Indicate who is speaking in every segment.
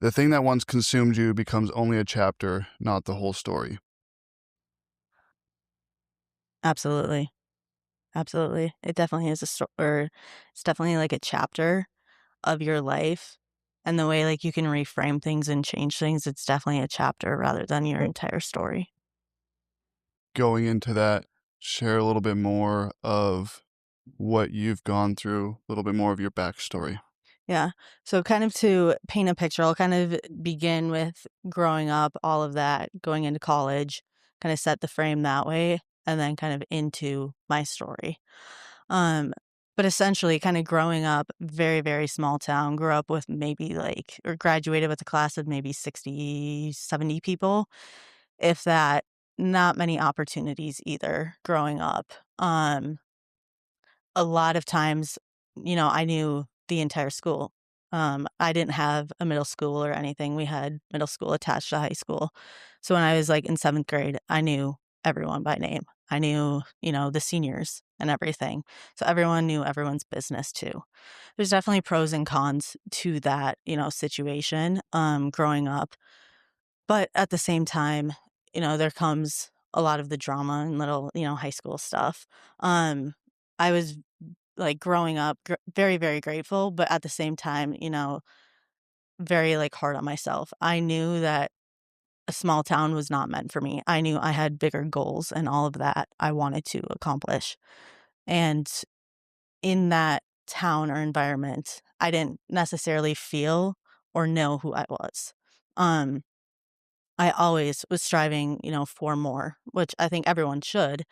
Speaker 1: The thing that once consumed you becomes only a chapter, not the whole story.
Speaker 2: Absolutely. Absolutely. It definitely is or it's definitely like a chapter of your life, and the way, like, you can reframe things and change things, it's definitely a chapter rather than your entire story.
Speaker 1: Going into that, share a little bit more of what you've gone through, a little bit more of your backstory.
Speaker 2: Yeah. So kind of to paint a picture, I'll kind of begin with growing up, all of that, going into college, kind of set the frame that way, and then kind of into my story. Um, but essentially kind of growing up, very, very small town, grew up with maybe like, or graduated with a class of maybe 60, 70 people, if that, not many opportunities either growing up. A lot of times, I knew the entire school. I didn't have a middle school or anything. We had middle school attached to high school. So when I was like in 7th grade, I knew everyone by name. I knew, the seniors and everything. So everyone knew everyone's business too. There's definitely pros and cons to that, situation, growing up. But at the same time, there comes a lot of the drama and little, high school stuff. I was like, growing up, very, very grateful, but at the same time, very, like, hard on myself. I knew that a small town was not meant for me. I knew I had bigger goals and all of that I wanted to accomplish. And in that town or environment, I didn't necessarily feel or know who I was. Um, I always was striving, for more, which I think everyone should,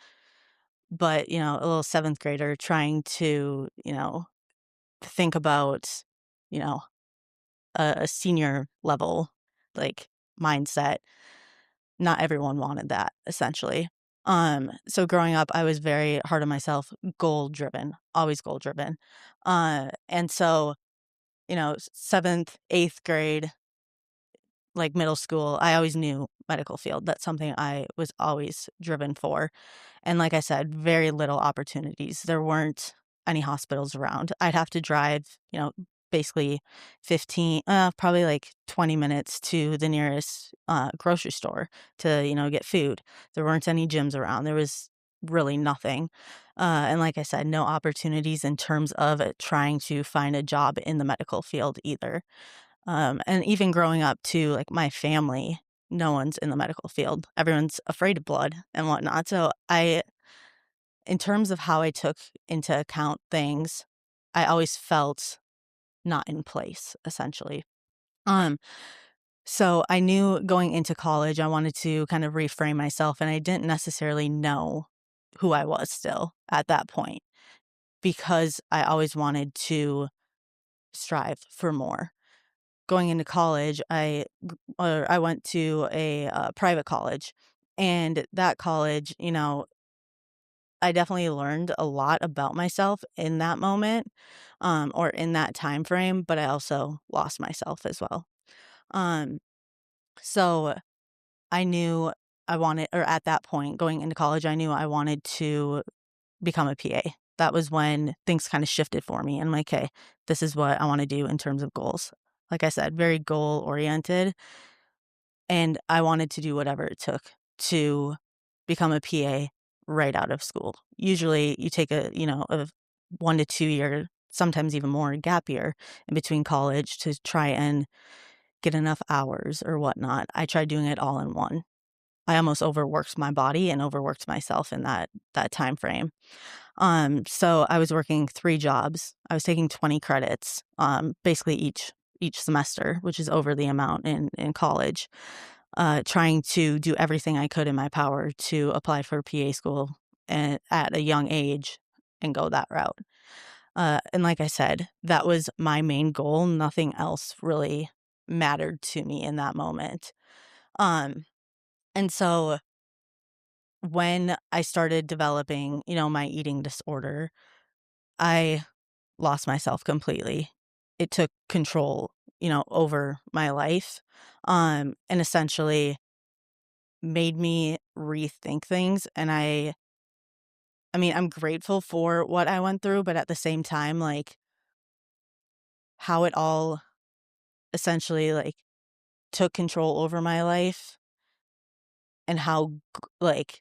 Speaker 2: but, a little 7th grader trying to, think about, you know, a senior level, like, mindset. Not everyone wanted that, essentially. So growing up, I was very hard on myself, goal driven, always goal driven. And so, 7th, 8th grade, like middle school, I always knew medical field. That's something I was always driven for. And like I said, very little opportunities. There weren't any hospitals around. I'd have to drive, basically 15, probably like 20 minutes to the nearest grocery store to, get food. There weren't any gyms around. There was really nothing. And like I said, no opportunities in terms of trying to find a job in the medical field either. And even growing up too, like my family, no one's in the medical field. Everyone's afraid of blood and whatnot. So in terms of how I took into account things, I always felt not in place, essentially. Um, so I knew going into college, I wanted to kind of reframe myself, and I didn't necessarily know who I was still at that point because I always wanted to strive for more. Going into college, I went to a private college, and that college, I definitely learned a lot about myself in that moment, or in that time frame, but I also lost myself as well. Um, so I knew I wanted, or at that point going into college, I knew I wanted to become a PA. That was when things kind of shifted for me. And I'm like, okay, this is what I want to do in terms of goals. Like I said, very goal oriented. And I wanted to do whatever it took to become a PA right out of school. Usually you take a 1 to 2 year, sometimes even more gap year in between college to try and get enough hours or whatnot. I tried doing it all in one. I almost overworked my body and overworked myself in that time frame. So I was working 3 jobs. I was taking 20 credits, basically each semester, which is over the amount in college, trying to do everything I could in my power to apply for PA school at a young age and go that route. And like I said, that was my main goal. Nothing else really mattered to me in that moment. Um, and so when I started developing, my eating disorder, I lost myself completely. It took control, over my life, and essentially made me rethink things. And I mean, I'm grateful for what I went through, but at the same time, like how it all essentially like took control over my life and how like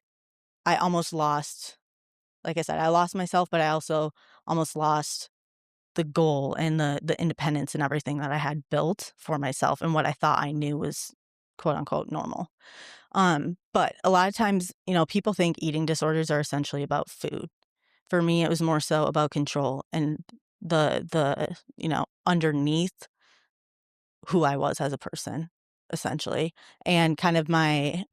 Speaker 2: I almost lost, like I said, I lost myself, but I also almost lost the goal and the independence and everything that I had built for myself and what I thought I knew was quote unquote normal. But a lot of times, people think eating disorders are essentially about food. For me, it was more so about control and underneath who I was as a person, essentially, and kind of my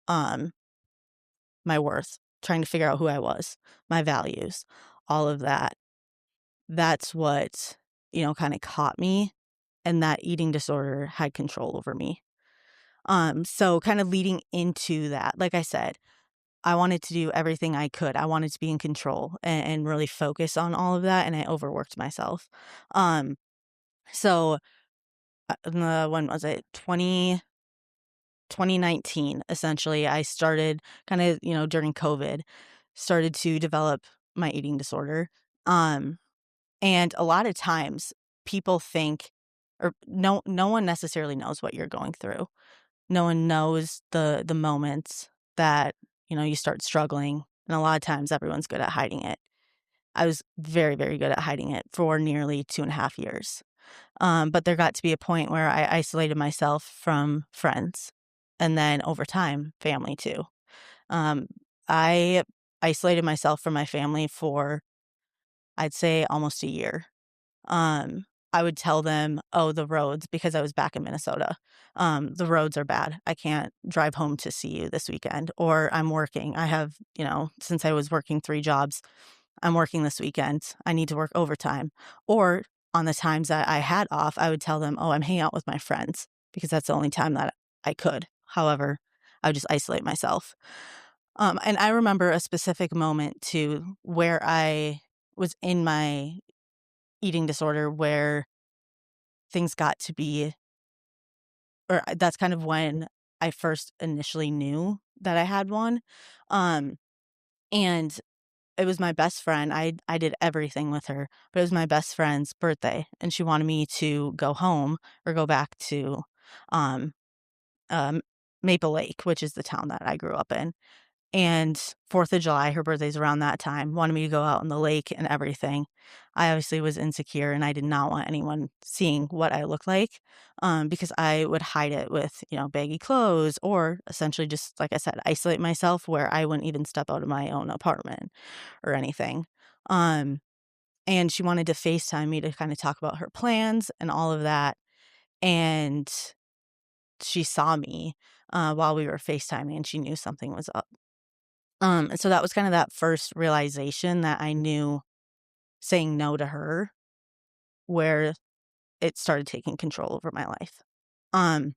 Speaker 2: worth, trying to figure out who I was, my values, all of that. That's what, kinda caught me, and that eating disorder had control over me. So kind of leading into that, like I said, I wanted to do everything I could. I wanted to be in control and really focus on all of that, and I overworked myself. Um, so, when was it? 2019, essentially, I started kinda, during COVID, started to develop my eating disorder. Um And a lot of times people think or no one necessarily knows what you're going through. No one knows the moments that, you start struggling, and a lot of times everyone's good at hiding it. I was very, very good at hiding it for nearly 2.5 years. But there got to be a point where I isolated myself from friends, and then over time, family too. Um, I isolated myself from my family for, I'd say, almost a year. I would tell them, "Oh, the roads," because I was back in Minnesota. "The roads are bad. I can't drive home to see you this weekend," or, "I'm working. I have," since I was working 3 jobs, "I'm working this weekend. I need to work overtime." Or on the times that I had off, I would tell them, "Oh, I'm hanging out with my friends," because that's the only time that I could. However, I would just isolate myself. And I remember a specific moment too where I was in my eating disorder where things got to be that's kind of when I first initially knew that I had one, um, and it was my best friend. I did everything with her, but it was my best friend's birthday, and she wanted me to go home or go back to, um, um, Maple Lake, which is the town that I grew up in. And 4th of July, her birthday's around that time, wanted me to go out on the lake and everything. I obviously was insecure, and I did not want anyone seeing what I looked like, because I would hide it with, baggy clothes or essentially just, like I said, isolate myself where I wouldn't even step out of my own apartment or anything. Um, and she wanted to FaceTime me to kinda talk about her plans and all of that, and she saw me, while we were FaceTiming, and she knew something was up. And so that was kind of that first realization that I knew saying no to her where it started taking control over my life. Um,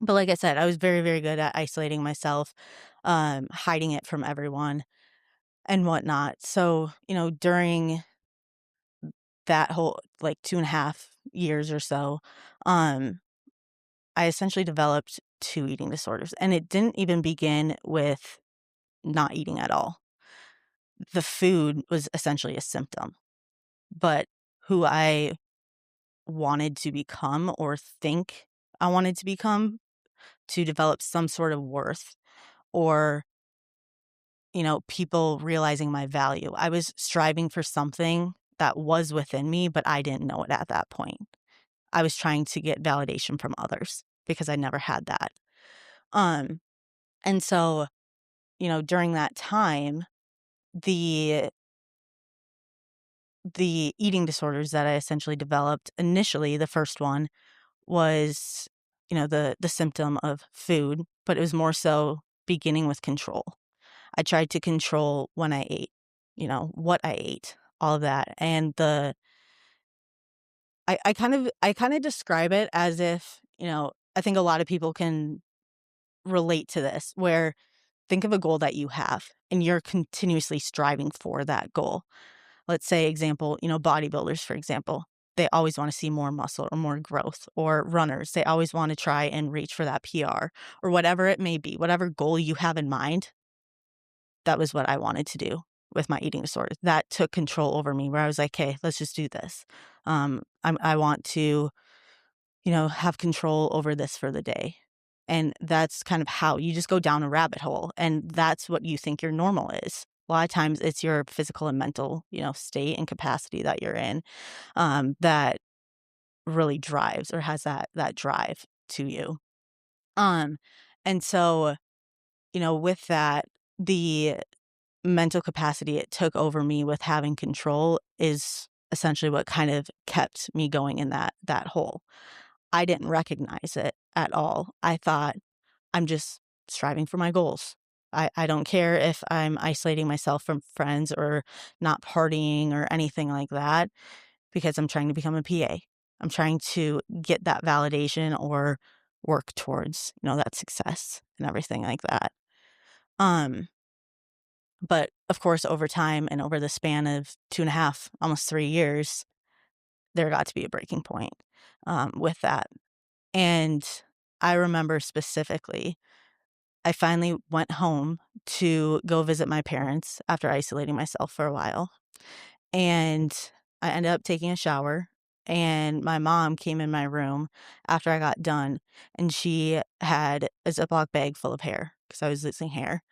Speaker 2: but like I said, I was very, very good at isolating myself, hiding it from everyone and whatnot. So, during that whole like 2.5 years or so, um, I essentially developed two eating disorders. And it didn't even begin with not eating at all. The food was essentially a symptom. But who I wanted to become or think I wanted to become to develop some sort of worth or, people realizing my value. I was striving for something that was within me, but I didn't know it at that point. I was trying to get validation from others because I never had that. Um, and so, during that time, the the eating disorders that I essentially developed initially, the first one was, the symptom of food, but it was more so beginning with control. I tried to control when I ate, what I ate, all of that. And I kind of describe it as if, I think a lot of people can relate to this where think of a goal that you have and you're continuously striving for that goal. Let's say example, bodybuilders, for example, they always want to see more muscle or more growth, or runners, they always want to try and reach for that PR or whatever it may be, whatever goal you have in mind. That was what I wanted to do with my eating disorder. That took control over me where I was like, "Okay, let's just do this. I want to, have control over this for the day." And that's kind of how you just go down a rabbit hole, and that's what you think your normal is. A lot of times it's your physical and mental, state and capacity that you're in, that really drives or has that drive to you. Um, and so, with that, the mental capacity it took over me with having control is essentially what kind of kept me going in that hole. I didn't recognize it at all. I thought I'm just striving for my goals. I don't care if I'm isolating myself from friends or not partying or anything like that because I'm trying to become a PA. I'm trying to get that validation or work towards, that success and everything like that. Um, but of course, over time and over the span of 2.5, almost 3 years, there got to be a breaking point with that. And I remember specifically I finally went home to go visit my parents after isolating myself for a while, and I ended up taking a shower, and my mom came in my room after I got done, and she had a Ziploc bag full of hair because I was losing hair,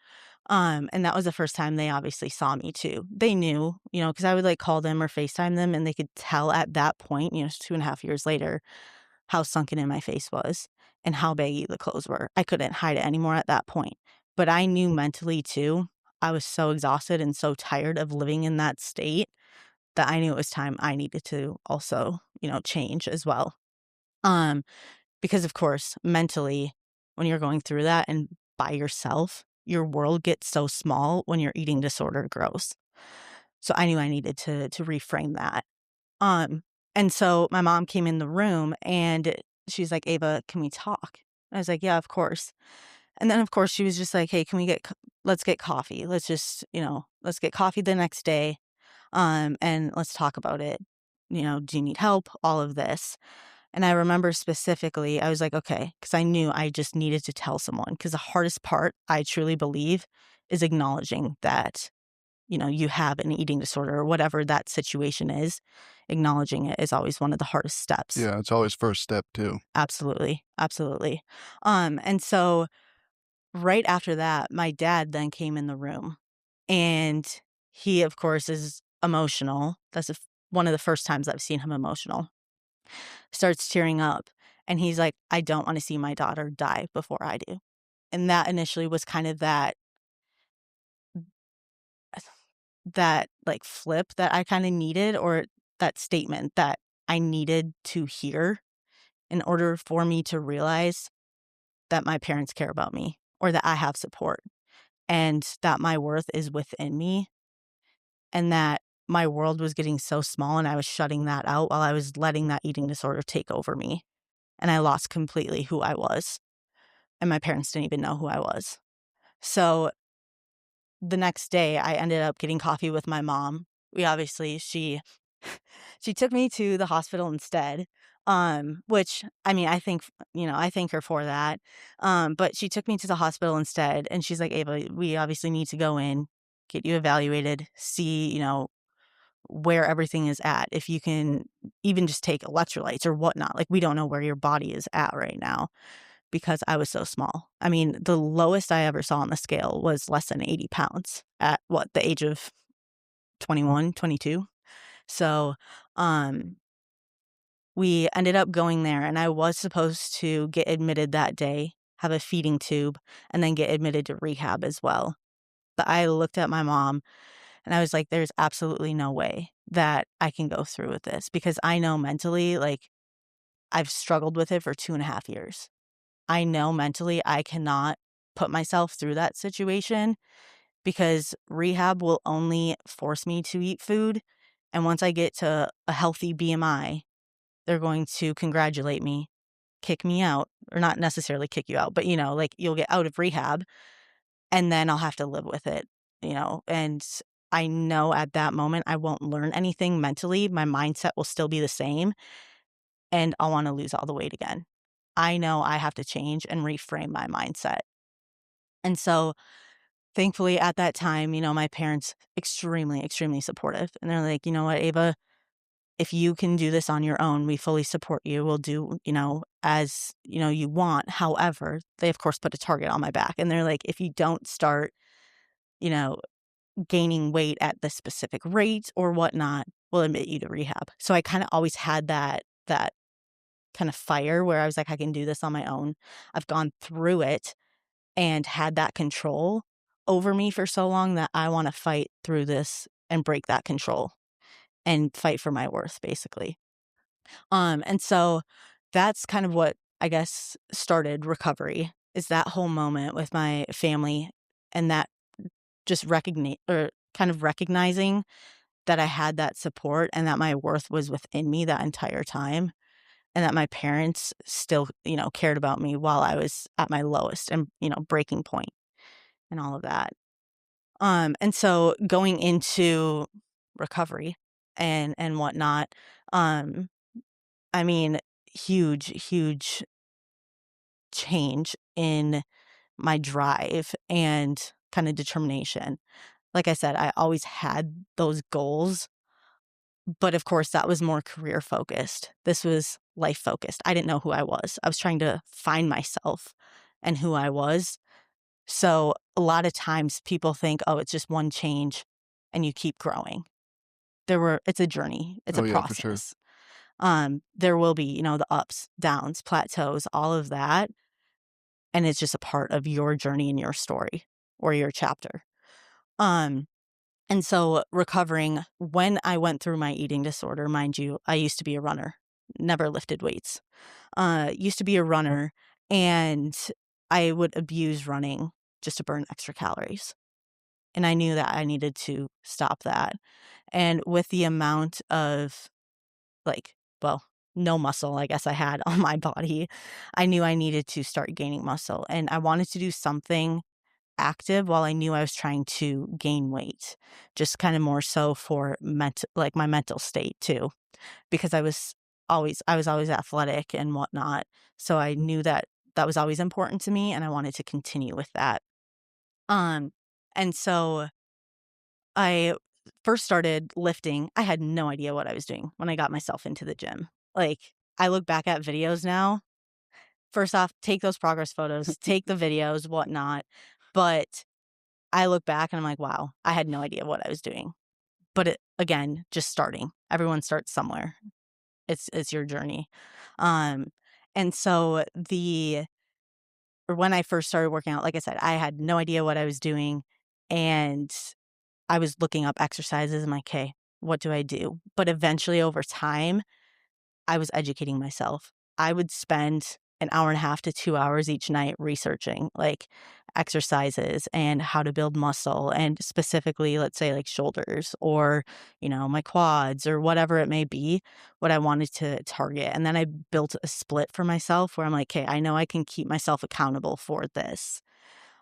Speaker 2: and that was the first time they obviously saw me too. They knew, because I would, like, call them or FaceTime them, and they could tell at that point, 2.5 years later, how sunken in my face was and how baggy the clothes were. I couldn't hide it anymore at that point. But I knew mentally too, I was so exhausted and so tired of living in that state that I knew it was time I needed to also, change as well. Um, because of course, mentally, when you're going through that and by yourself, your world gets so small when your eating disorder grows. So I knew I needed to reframe that. Um, and so my mom came in the room and she's like, "Ava, can we talk?" I was like, "Yeah, of course." And then of course she was just like, "Hey, can we let's get coffee. Let's just, let's get coffee the next day. And let's talk about it. Do you need help? All of this." And I remember specifically, I was like, "Okay," because I knew I just needed to tell someone. Because the hardest part, I truly believe, is acknowledging that you have an eating disorder or whatever that situation is, acknowledging it is always one of the hardest steps.
Speaker 1: Yeah, it's always first step too.
Speaker 2: Absolutely, absolutely. And so right after that, my dad then came in the room, and he, of course, is emotional. That's one of the first times I've seen him emotional. Starts tearing up, and he's like, "I don't wanna see my daughter die before I do." And that initially was kind of that, like, flip that I kinda needed or that statement that I needed to hear in order for me to realize that my parents care about me or that I have support and that my worth is within me and that my world was getting so small and I was shutting that out while I was letting that eating disorder take over me, and I lost completely who I was, and my parents didn't even know who I was. So the next day, I ended up getting coffee with my mom. We obviously she took me to the hospital instead, which, I mean, I think, I thank her for that, but she took me to the hospital instead, and she's like, "Ava, we obviously need to go in, get you evaluated, see, where everything is at, if you can even just take electrolytes or whatnot, like, we don't know where your body is at right now," because I was so small. I mean, the lowest I ever saw on the scale was less than 80 pounds at, what, the age of 21, 22. So, um, we ended up going there, and I was supposed to get admitted that day, have a feeding tube, and then get admitted to rehab as well. But I looked at my mom, and I was like, "There's absolutely no way that I can go through with this," because I know mentally, like, I've struggled with it for 2.5 years. I know mentally I cannot put myself through that situation because rehab will only force me to eat food, and once I get to a healthy BMI, they're going to congratulate me, kick me out, or not necessarily kick you out, but, like, you'll get out of rehab, and then I'll have to live with it, and I know at that moment I won't learn anything mentally, my mindset will still be the same, and I'll wanna lose all the weight again. I know I have to change and reframe my mindset, and so thankfully, at that time, my parents extremely, extremely supportive, and they're like, "You know what, Ava? if you can do this on your own, we fully support you. We'll do, as, you want. However, they of course put a target on my back and they're like, if you don't start, you know, gaining weight at the specific rate or whatnot, we'll admit you to rehab. So I kind of always had that kind of fire where I was like, I can do this on my own. I've gone through it and had that control over me for so long that I want to fight through this and break that control and fight for my worth, basically. And so that's kind of what I guess started recovery is that whole moment with my family and that just recognize or kind of recognizing that I had that support and that my worth was within me that entire time and that my parents still, cared about me while I was at my lowest and, breaking point and all of that. And so going into recovery and whatnot, um, I mean, huge change in my drive and kind of determination. Like I said, I always had those goals, but of course that was more career focused. This was life focused. I didn't know who I was. I was trying to find myself and who I was. So a lot of times people think, oh, it's just one change and you keep growing. It's a journey, it's a
Speaker 1: Oh, yeah, for sure.
Speaker 2: process. There will be, the ups, downs, plateaus, all of that. And it's just a part of your journey and your story or your chapter. Um, and so recovering when I went through my eating disorder, mind you, I used to be a runner, never lifted weights. Used to be a runner and I would abuse running just to burn extra calories. And I knew that I needed to stop that. And with the amount of like, well, no muscle, I guess I had on my body, I knew I needed to start gaining muscle. And I wanted to do something active while I knew I was trying to gain weight, just kind of more so for like my mental state too, because I was always athletic and whatnot. So I knew that that was always important to me and I wanted to continue with that. Um, and so I first started lifting. I had no idea what I was doing when I got myself into the gym. Like, I look back at videos now. First off, take those progress photos, take the videos, whatnot. But I look back and I'm like, wow, I had no idea what I was doing. But again, just starting. Everyone starts somewhere. It's your journey. Um, and so or when I first started working out, like I said, I had no idea what I was doing. And I was looking up exercises. I'm like, "Okay, what do I do?" But eventually over time, I was educating myself. I would spend an hour and a half to 2 hours each night researching, like, exercises and how to build muscle, and specifically, let's say, like, shoulders or, my quads or whatever it may be, what I wanted to target, and then I built a split for myself where I'm like, "Okay, I know I can keep myself accountable for this."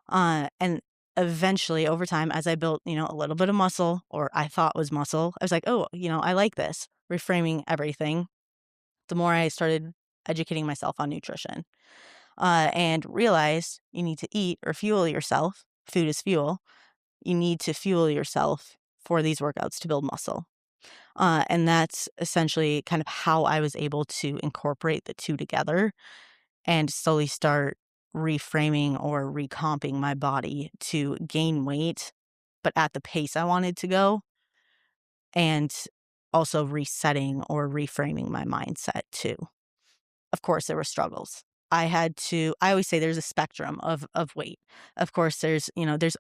Speaker 2: And eventually, over time, as I built, a little bit of muscle, or I thought was muscle, I was like, "Oh, I like this." Reframing everything. The more I started educating myself on nutrition, and realized you need to eat or fuel yourself. Food is fuel. You need to fuel yourself for these workouts to build muscle. And that's essentially kind of how I was able to incorporate the two together and slowly start reframing or recomping my body to gain weight, but at the pace I wanted to go, and also resetting or reframing my mindset too. Of course, there were struggles. I always say there's a spectrum of weight. Of course, there's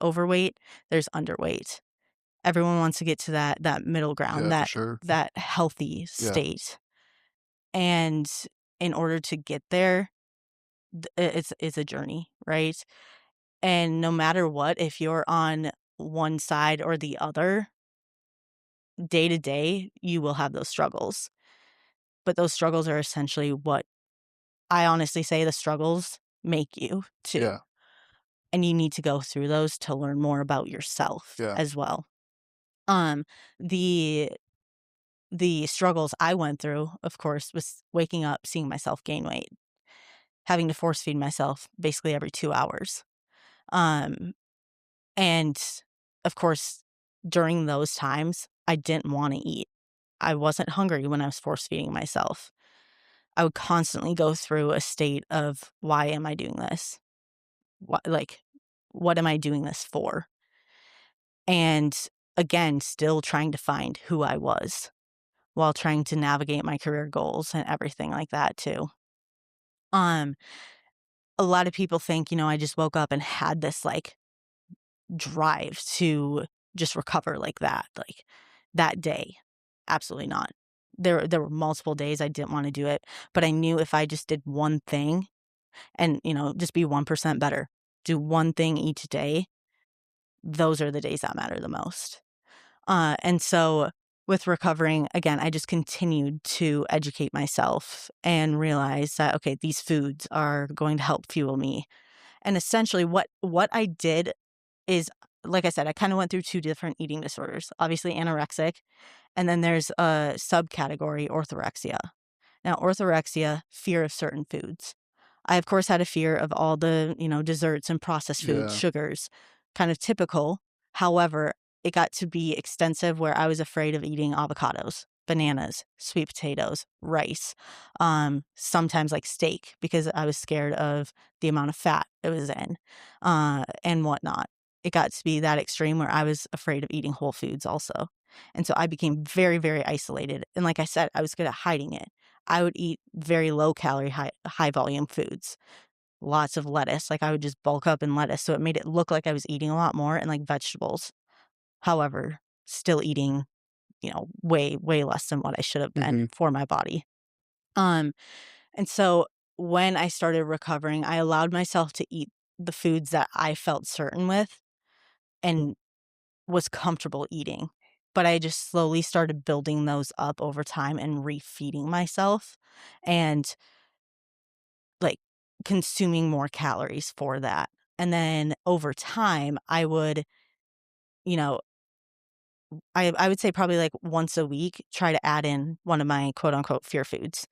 Speaker 2: overweight, there's underweight. Everyone wants to get to that middle ground,
Speaker 1: Yeah, for sure.
Speaker 2: that healthy
Speaker 1: Yeah,
Speaker 2: state. And in order to get there, it's a journey, right? And no matter what, if you're on one side or the other, day to day, you will have those struggles. But those struggles are essentially what I honestly say the struggles make you too.
Speaker 1: yeah,
Speaker 2: And you need to go through those to learn more about yourself
Speaker 1: yeah,
Speaker 2: as well. Um, the the struggles I went through, of course, was waking up, seeing myself gain weight, having to force feed myself basically every 2 hours. Um, and of course, during those times, I didn't wanna eat. I wasn't hungry when I was force feeding myself. I would constantly go through a state of, "Why am I doing this? Like, what am I doing this for?" And again, still trying to find who I was while trying to navigate my career goals and everything like that too. Um, a lot of people think, I just woke up and had this like drive to just recover like that, like that day. Absolutely not. There were multiple days I didn't want to do it, but I knew if I just did one thing and, just be 1% better, do one thing each day, those are the days that matter the most. And so with recovering, again, I just continued to educate myself and realize that, okay, these foods are going to help fuel me. And essentially what I did is, like I said, I kind of went through two different eating disorders, obviously anorexic, and then there's a subcategory, orthorexia. Now, orthorexia, fear of certain foods. I, of course, had a fear of all the, desserts and processed foods,
Speaker 1: Yeah.
Speaker 2: sugars, kind of typical. However, it got to be extensive where I was afraid of eating avocados, bananas, sweet potatoes, rice, sometimes like steak because I was scared of the amount of fat it was in, and whatnot. It got to be that extreme where I was afraid of eating whole foods also. And so I became very, very isolated. And like I said, I was good at hiding it. I would eat very low calorie, high volume foods, lots of lettuce. Like I would just bulk up in lettuce. So it made it look like I was eating a lot more and like vegetables. However, still eating, way, way less than what I should have been
Speaker 1: Mhm.
Speaker 2: for my body. Um, and so when I started recovering, I allowed myself to eat the foods that I felt certain with and was comfortable eating. But I just slowly started building those up over time and refeeding myself and like consuming more calories for that. And then over time, I would, you know, I would say probably like once a week, try to add in one of my quote unquote fear foods,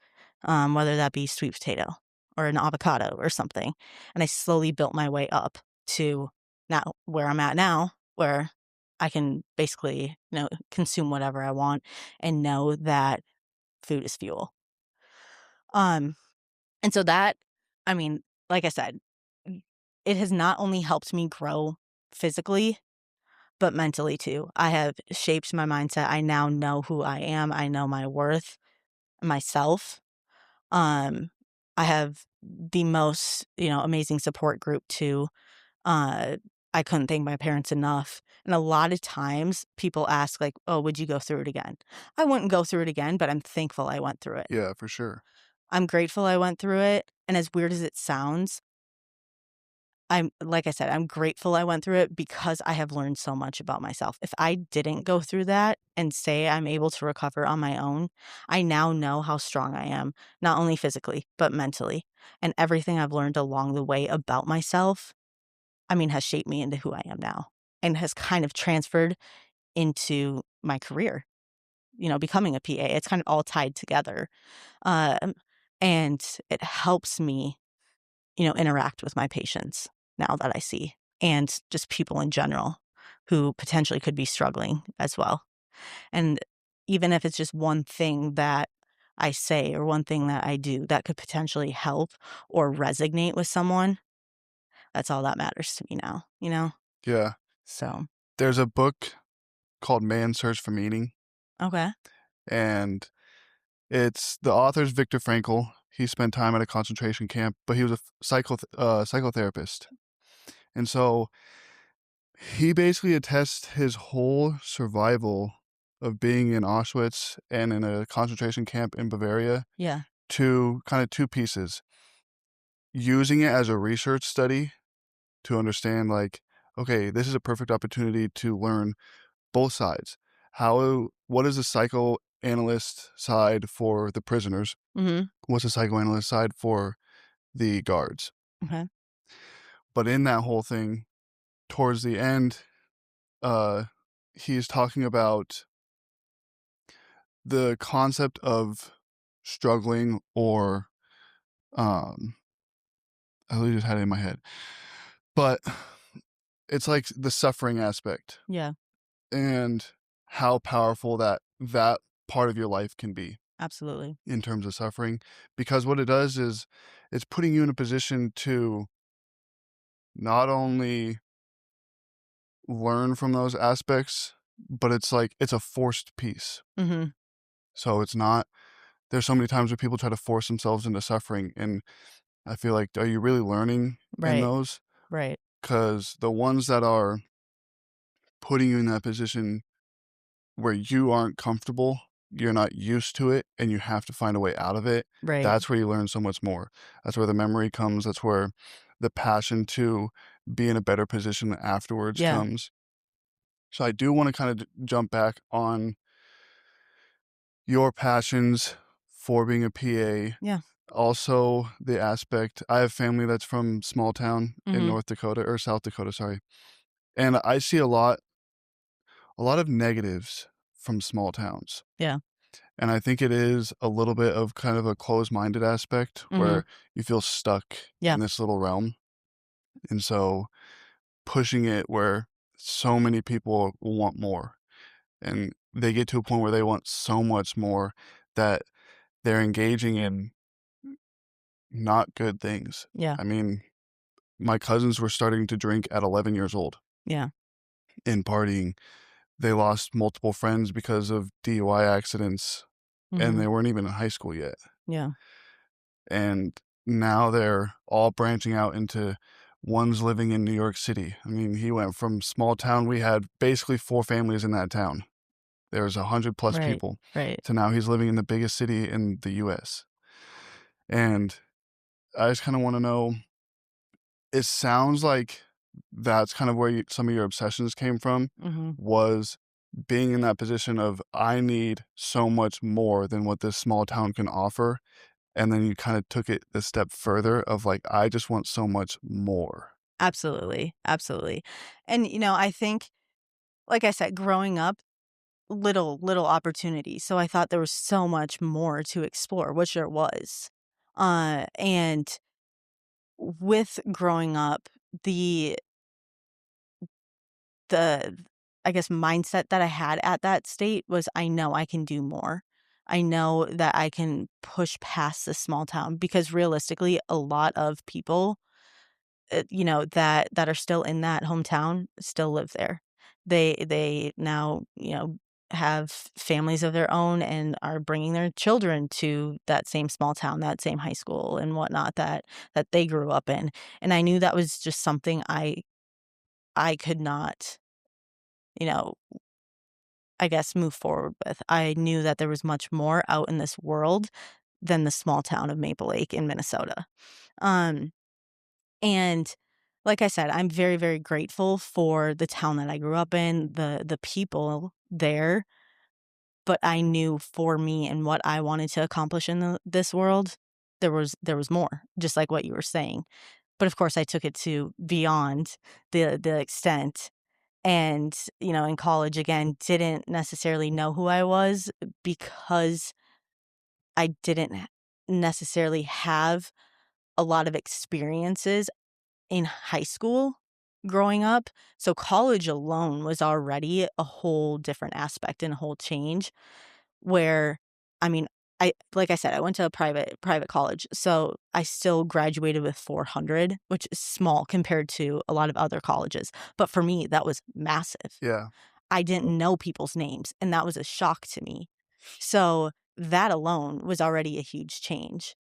Speaker 2: whether that be sweet potato or an avocado or something. And I slowly built my way up to now where I'm at now, where I can basically, consume whatever I want and know that food is fuel. Um, and so that, I mean, like I said, it has not only helped me grow physically, but mentally too. I have shaped my mindset. I now know who I am. I know my worth, myself. Um, I have the most, amazing support group too. Uh, I couldn't thank my parents enough. And a lot of times people ask like, "Oh, would you go through it again?" I wouldn't go through it again, but I'm thankful I went through it.
Speaker 1: Yeah, for sure.
Speaker 2: I'm grateful I went through it. And as weird as it sounds, I'm like I said, I'm grateful I went through it because I have learned so much about myself. If I didn't go through that and say I'm able to recover on my own, I now know how strong I am, not only physically, but mentally. And everything I've learned along the way about myself, has shaped me into who I am now and has kind of transferred into my career, becoming a PA. It's kind of all tied together. Um, and it helps me interact with my patients now that I see, and just people in general who potentially could be struggling as well. And even if it's just one thing that I say or one thing that I do that could potentially help or resonate with someone, that's all that matters to me now.
Speaker 1: Yeah.
Speaker 2: So,
Speaker 1: There's a book called Man's Search for Meaning,
Speaker 2: okay.
Speaker 1: and it's the author's Viktor Frankl. He spent time at a concentration camp, but he was a psychotherapist. And so he basically attests his whole survival of being in Auschwitz and in a concentration camp in Bavaria
Speaker 2: Yeah.
Speaker 1: to kind of two pieces. Using it as a research study to understand, like, okay, this is a perfect opportunity to learn both sides. What is the psychoanalyst side for the prisoners?
Speaker 2: Mhm.
Speaker 1: What's the psychoanalyst side for the guards?
Speaker 2: Okay.
Speaker 1: But in that whole thing, towards the end, uh, he's talking about the concept of struggling or um I literally just had it in my head. But it's like the suffering aspect
Speaker 2: Yeah.
Speaker 1: and how powerful that part of your life can be
Speaker 2: Absolutely.
Speaker 1: in terms of suffering, because what it does is it's putting you in a position to not only learn from those aspects, but it's like it's a forced piece.
Speaker 2: Mhm.
Speaker 1: So it's not there's so many times where people try to force themselves into suffering, and I feel like, are you really learning in
Speaker 2: Right.
Speaker 1: those?
Speaker 2: Right.
Speaker 1: Because the ones that are putting you in that position where you aren't comfortable, you're not used to it, and you have to find a way out of it,
Speaker 2: Right.
Speaker 1: that's where you learn so much more. That's where the memory comes, that's where the passion to be in a better position afterwards
Speaker 2: Yeah.
Speaker 1: comes. So I do wanna kinda jump back on your passions for being a PA.
Speaker 2: Yeah.
Speaker 1: Also, the aspect I have family that's from small town in
Speaker 2: Mhm.
Speaker 1: North Dakota or South Dakota, sorry, and I see a lot of negatives from small towns.
Speaker 2: Yeah.
Speaker 1: And I think it is a little bit of kind of a closed-minded aspect
Speaker 2: Mhm.
Speaker 1: where you feel stuck
Speaker 2: Yeah.
Speaker 1: in this little realm. And so pushing it where so many people want more, and they get to a point where they want so much more that they're engaging in not good things.
Speaker 2: Yeah.
Speaker 1: I mean, my cousins were starting to drink at 11 years old
Speaker 2: Yeah.
Speaker 1: and partying. They lost multiple friends because of DUI accidents, and
Speaker 2: Mhm.
Speaker 1: they weren't even in high school yet.
Speaker 2: Yeah.
Speaker 1: And now they're all branching out into one's living in New York City. I mean, he went from small town, we had basically 4 families in that town. There's 100 plus
Speaker 2: Right.
Speaker 1: people,
Speaker 2: Right.
Speaker 1: to now he's living in the biggest city in the US. And I just kinda wanna know, it sounds like that's kind of where some of your obsessions came from,
Speaker 2: Mhm.
Speaker 1: was being in that position of, "I need so much more than what this small town can offer," and then you kinda took it a step further of like, "I just want so much more."
Speaker 2: Absolutely. Absolutely. And, I think, like I said, growing up, little opportunities. So I thought there was so much more to explore, which there was. And with growing up, the I guess mindset that I had at that state was I know I can do more. I know that I can push past this small town because realistically a lot of people that are still in that hometown still live there. They now, have families of their own and are bringing their children to that same small town, that same high school and whatnot that they grew up in. And I knew that was just something I could not, you know, I guess move forward with. I knew that there was much more out in this world than the small town of Maple Lake in Minnesota. Um And like I said, I'm very, very grateful for the town that I grew up in, the people there, but I knew for me and what I wanted to accomplish in this world, there was more, just like what you were saying. But of course, I took it to beyond the extent and, in college again, didn't necessarily know who I was because I didn't necessarily have a lot of experiences in high school growing up. So college alone was already a whole different aspect and a whole change where I mean, I like I said, I went to a private college. So I still graduated with 400, which is small compared to a lot of other colleges. But for me, that was massive.
Speaker 1: Yeah.
Speaker 2: I didn't know people's names, and that was a shock to me. So that alone was already a huge change.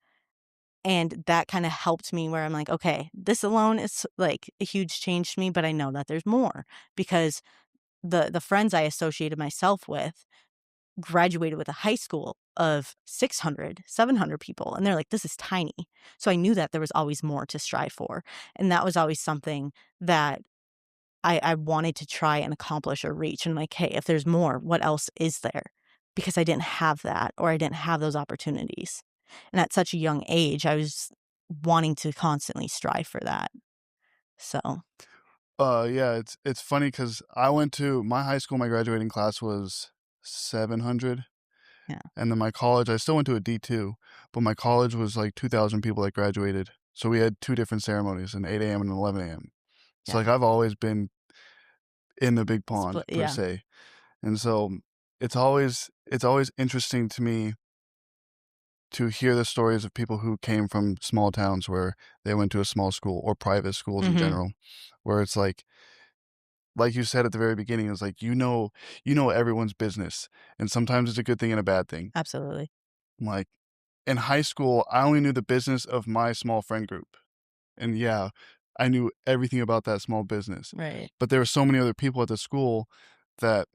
Speaker 2: And that kinda helped me where I'm like, "Okay, this alone is, like, a huge change to me, but I know that there's more." Because the friends I associated myself with graduated with a high school of 600, 700 people, and they're like, "This is tiny." So I knew that there was always more to strive for, and that was always something that I wanted to try and accomplish or reach, and like, "Hey, if there's more, what else is there?" Because I didn't have that or I didn't have those opportunities. And at such a young age, I was wanting to constantly strive for that. So,
Speaker 1: Yeah, it's funny because I went to my high school, my graduating class was 700,
Speaker 2: yeah,
Speaker 1: and then my college, I still went to a D2, but my college was like 2,000 people that graduated. So we had 2 different ceremonies, an 8 AM and an 11 AM. So,
Speaker 2: yeah.
Speaker 1: like, I've always been in the big pond
Speaker 2: Split
Speaker 1: per
Speaker 2: yeah,
Speaker 1: se, and so it's always it's always interesting to me to hear the stories of people who came from small towns where they went to a small school or private schools in
Speaker 2: Mhm.
Speaker 1: general, where it's like you said at the very beginning, it's like you know everyone's business, and sometimes it's a good thing and a bad thing.
Speaker 2: Absolutely.
Speaker 1: Like, in high school, I only knew the business of my small friend group, and yeah, I knew everything about that small business,
Speaker 2: Right.
Speaker 1: but there were so many other people at the school that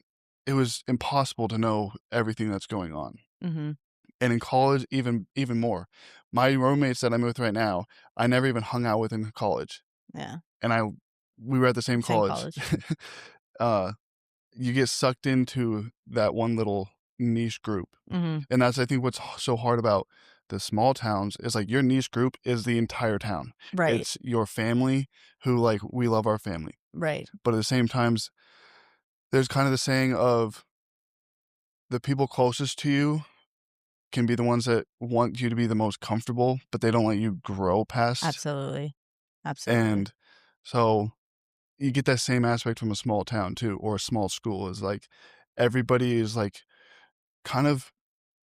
Speaker 1: it was impossible to know everything that's going on.
Speaker 2: Mhm.
Speaker 1: And in college, even more. My roommates that I'm with right now, I never even hung out with in college,
Speaker 2: Yeah.
Speaker 1: and I we were at the same
Speaker 2: Same
Speaker 1: college.
Speaker 2: college.
Speaker 1: Uh, you get sucked into that one little niche group,
Speaker 2: Mhm.
Speaker 1: and that's, I think, what's so hard about the small towns is, like, your niche group is the entire town.
Speaker 2: Right.
Speaker 1: It's your family who, like, we love our family,
Speaker 2: Right.
Speaker 1: but at the same times, there's kind of the saying of the people closest to you can be the ones that want you to be the most comfortable, but they don't let you grow past.
Speaker 2: Absolutely. Absolutely.
Speaker 1: And so you get that same aspect from a small town too, or a small school is like everybody is like kind of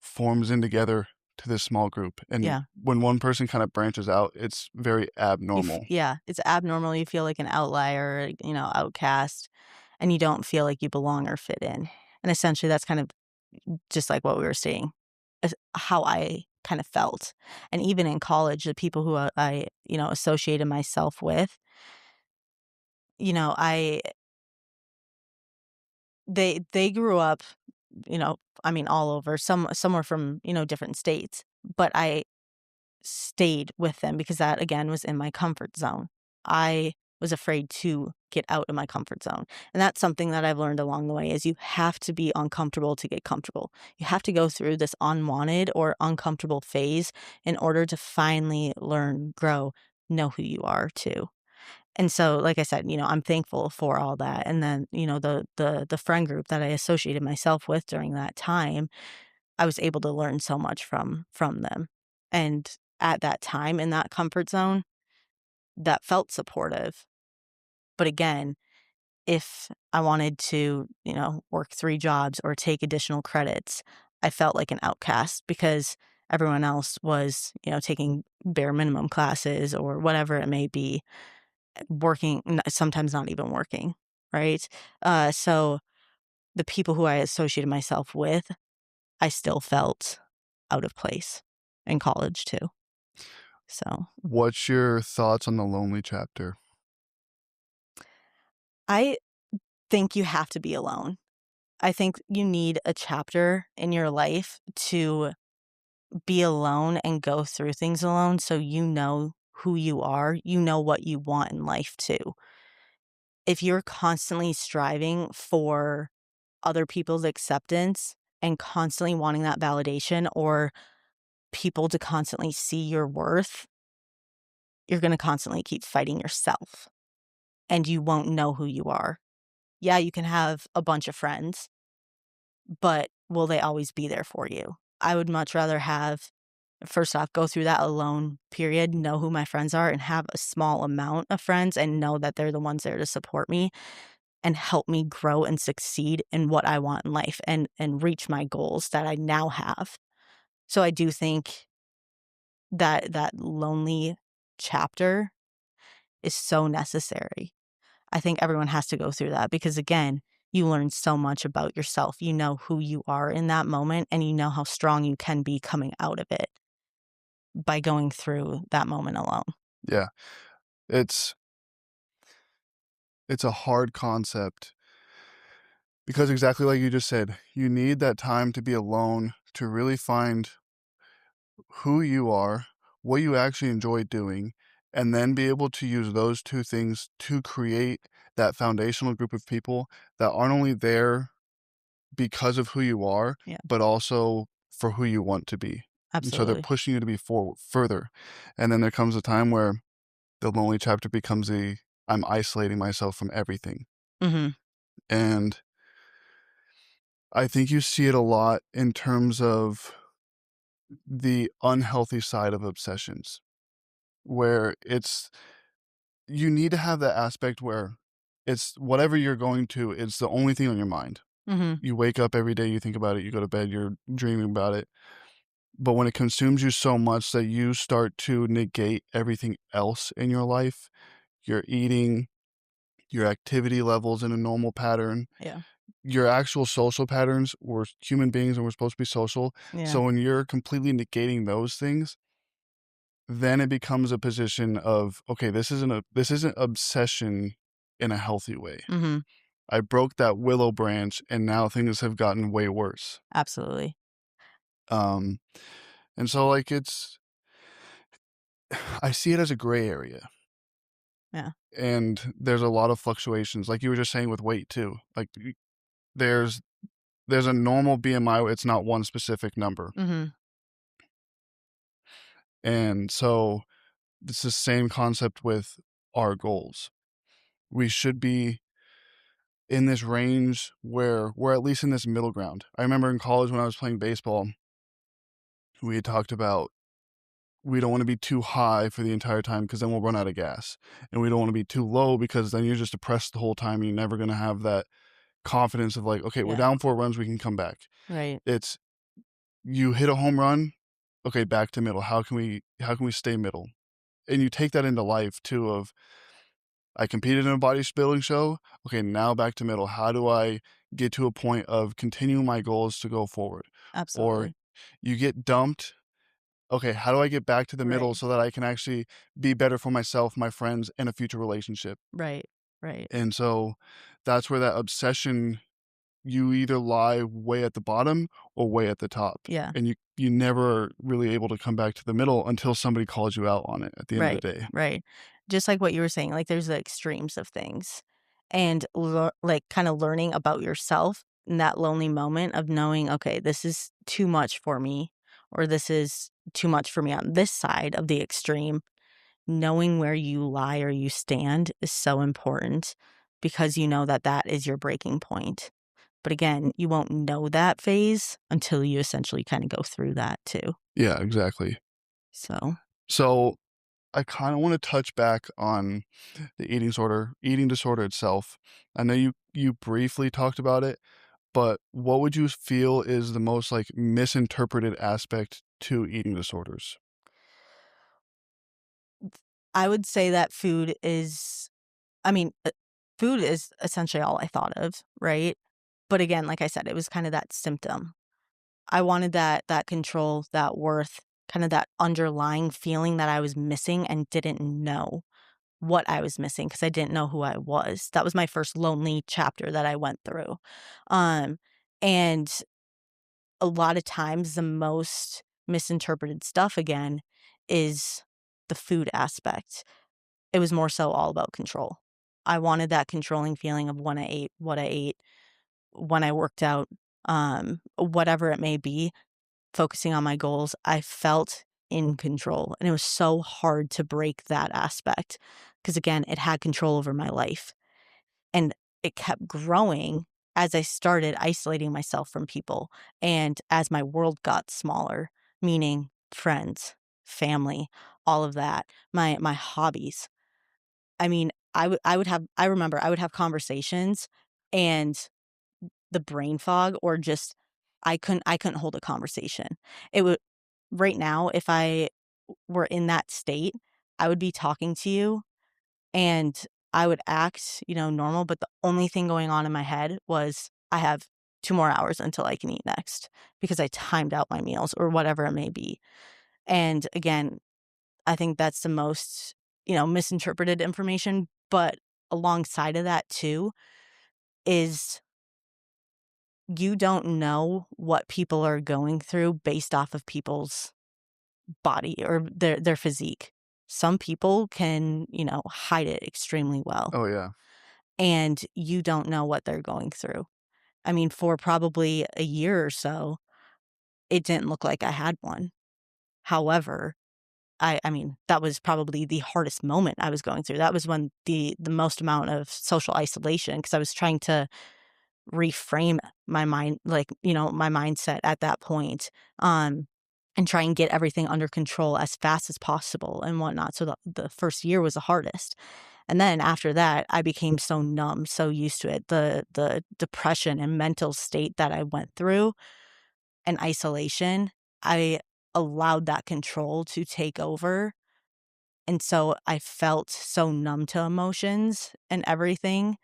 Speaker 1: forms in together to this small group. And
Speaker 2: Yeah.
Speaker 1: when one person kind of branches out, it's very abnormal.
Speaker 2: Yeah, it's abnormal, you feel like an outlier, outcast, and you don't feel like you belong or fit in. And essentially, that's kind of just like what we were saying, is how I kind of felt. And even in college, the people who I associated myself with, I they grew up, I mean, all over. Some were from, different states, but I stayed with them because that, again, was in my comfort zone. I was afraid to get out of my comfort zone, and that's something that I've learned along the way is you have to be uncomfortable to get comfortable. You have to go through this unwanted or uncomfortable phase in order to finally learn, grow, know who you are too. And so, like I said, I'm thankful for all that, and then, the friend group that I associated myself with during that time, I was able to learn so much from them. And at that time in that comfort zone, that felt supportive. But again, if I wanted to, work 3 jobs or take additional credits, I felt like an outcast because everyone else was, taking bare minimum classes or whatever it may be, working, sometimes not even working, right? So the people who I associated myself with, I still felt out of place in college too. So
Speaker 1: What's your thoughts on the lonely chapter?
Speaker 2: I think you have to be alone. I think you need a chapter in your life to be alone and go through things alone so you know who you are, you know what you want in life too. If you're constantly striving for other people's acceptance and constantly wanting that validation or people to constantly see your worth, you're going to constantly keep fighting yourself and you won't know who you are. Yeah, you can have a bunch of friends, but will they always be there for you? I would much rather have, first off, go through that alone period, know who my friends are, and have a small amount of friends and know that they're the ones there to support me and help me grow and succeed in what I want in life and reach my goals that I now have. So I do think that that lonely chapter is so necessary. I think everyone has to go through that because, again, you learn so much about yourself. You know who you are in that moment, and you know how strong you can be coming out of it by going through that moment alone.
Speaker 1: Yeah, it's it's a hard concept because exactly like you just said, you need that time to be alone to really find who you are, what you actually enjoy doing, and then be able to use those 2 things to create that foundational group of people that aren't only there because of who you are,
Speaker 2: Yeah,
Speaker 1: but also for who you want to be. And so they're
Speaker 2: absolutely.
Speaker 1: pushing you to be further. And then there comes a time where the lonely chapter becomes the I'm isolating myself from everything.
Speaker 2: Mhm.
Speaker 1: And I think you see it a lot in terms of the unhealthy side of obsessions, where it's you need to have that aspect where it's whatever you're going to, it's the only thing on your mind.
Speaker 2: Mhm.
Speaker 1: You wake up every day, you think about it, you go to bed, you're dreaming about it. But when it consumes you so much that you start to negate everything else in your life, your eating, your activity levels in a normal pattern,
Speaker 2: Yeah.
Speaker 1: your actual social patterns, we're human beings and we're supposed to be social.
Speaker 2: Yeah.
Speaker 1: So when you're completely negating those things, then it becomes a position of, okay, this isn't obsession in a healthy way.
Speaker 2: Mhm.
Speaker 1: I broke that willow branch and now things have gotten way worse.
Speaker 2: Absolutely.
Speaker 1: Um, and so like I see it as a gray area.
Speaker 2: Yeah.
Speaker 1: And there's a lot of fluctuations, like you were just saying with weight too. Like there's there's a normal BMI, it's not one specific number.
Speaker 2: Mhm.
Speaker 1: And so it's the same concept with our goals. We should be in this range where we're at least in this middle ground. I remember in college when I was playing baseball, we had talked about we don't want to be too high for the entire time because then we'll run out of gas. And we don't want to be too low because then you're just depressed the whole time and you're never going to have that confidence of like, okay, we're
Speaker 2: Yeah.
Speaker 1: down 4 runs, we can come back.
Speaker 2: Right.
Speaker 1: It's you hit a home run, okay, back to middle. How can we stay middle? And you take that into life too of I competed in a bodybuilding show. Okay, now back to middle. How do I get to a point of continuing my goals to go forward? Or
Speaker 2: Absolutely.
Speaker 1: you get dumped. Okay, how do I get back to the middle
Speaker 2: Right.
Speaker 1: so that I can actually be better for myself, my friends, and a future relationship?
Speaker 2: Right. Right.
Speaker 1: And so that's where that obsession you either lie way at the bottom or way at the top.
Speaker 2: Yeah.
Speaker 1: And you never are really able to come back to the middle until somebody calls you out on it at the end of the
Speaker 2: Right.
Speaker 1: day.
Speaker 2: Right. Just like what you were saying, like, there's the extremes of things, and like, kinda learning about yourself in that lonely moment of knowing, "Okay, this is too much for me," or, "This is too much for me on this side of the extreme." Knowing where you lie or you stand is so important because you know that that is your breaking point. But again, you won't know that phase until you essentially kinda go through that too.
Speaker 1: Yeah, exactly.
Speaker 2: So,
Speaker 1: So I kind of want to touch back on the eating disorder itself. I know you briefly talked about it, but what would you feel is the most like misinterpreted aspect to eating disorders?
Speaker 2: I would say that food is I mean, food is essentially all I thought of, right? But again, like I said, it was kinda that symptom. I wanted that control, that worth, kinda that underlying feeling that I was missing and didn't know what I was missing because I didn't know who I was. That was my first lonely chapter that I went through. Um, and a lot of times the most misinterpreted stuff again is the food aspect. It was more so all about control. I wanted that controlling feeling of when I ate, what I ate, when I worked out, whatever it may be, focusing on my goals. I felt in control, and it was so hard to break that aspect because, again, it had control over my life, and it kept growing as I started isolating myself from people and as my world got smaller, meaning friends, family, all of that, my hobbies. I mean, I remember I would have conversations and the brain fog or just I couldn't hold a conversation. It would right now, if I were in that state, I would be talking to you and I would act, normal, but the only thing going on in my head was I have 2 more hours until I can eat next because I timed out my meals or whatever it may be. And again, I think that's the most, misinterpreted information, but alongside of that too is you don't know what people are going through based off of people's body or their physique. Some people can, hide it extremely well,
Speaker 1: Oh yeah.
Speaker 2: and you don't know what they're going through. I mean, for probably a year or so, it didn't look like I had one. However, I mean, that was probably the hardest moment I was going through. That was when the most amount of social isolation because I was trying to reframe my mind, like, my mindset at that point, and try and get everything under control as fast as possible and whatnot. So the first year was the hardest. And then after that, I became so numb, so used to it. The depression and mental state that I went through and isolation, I allowed that control to take over. And so I felt so numb to emotions and everything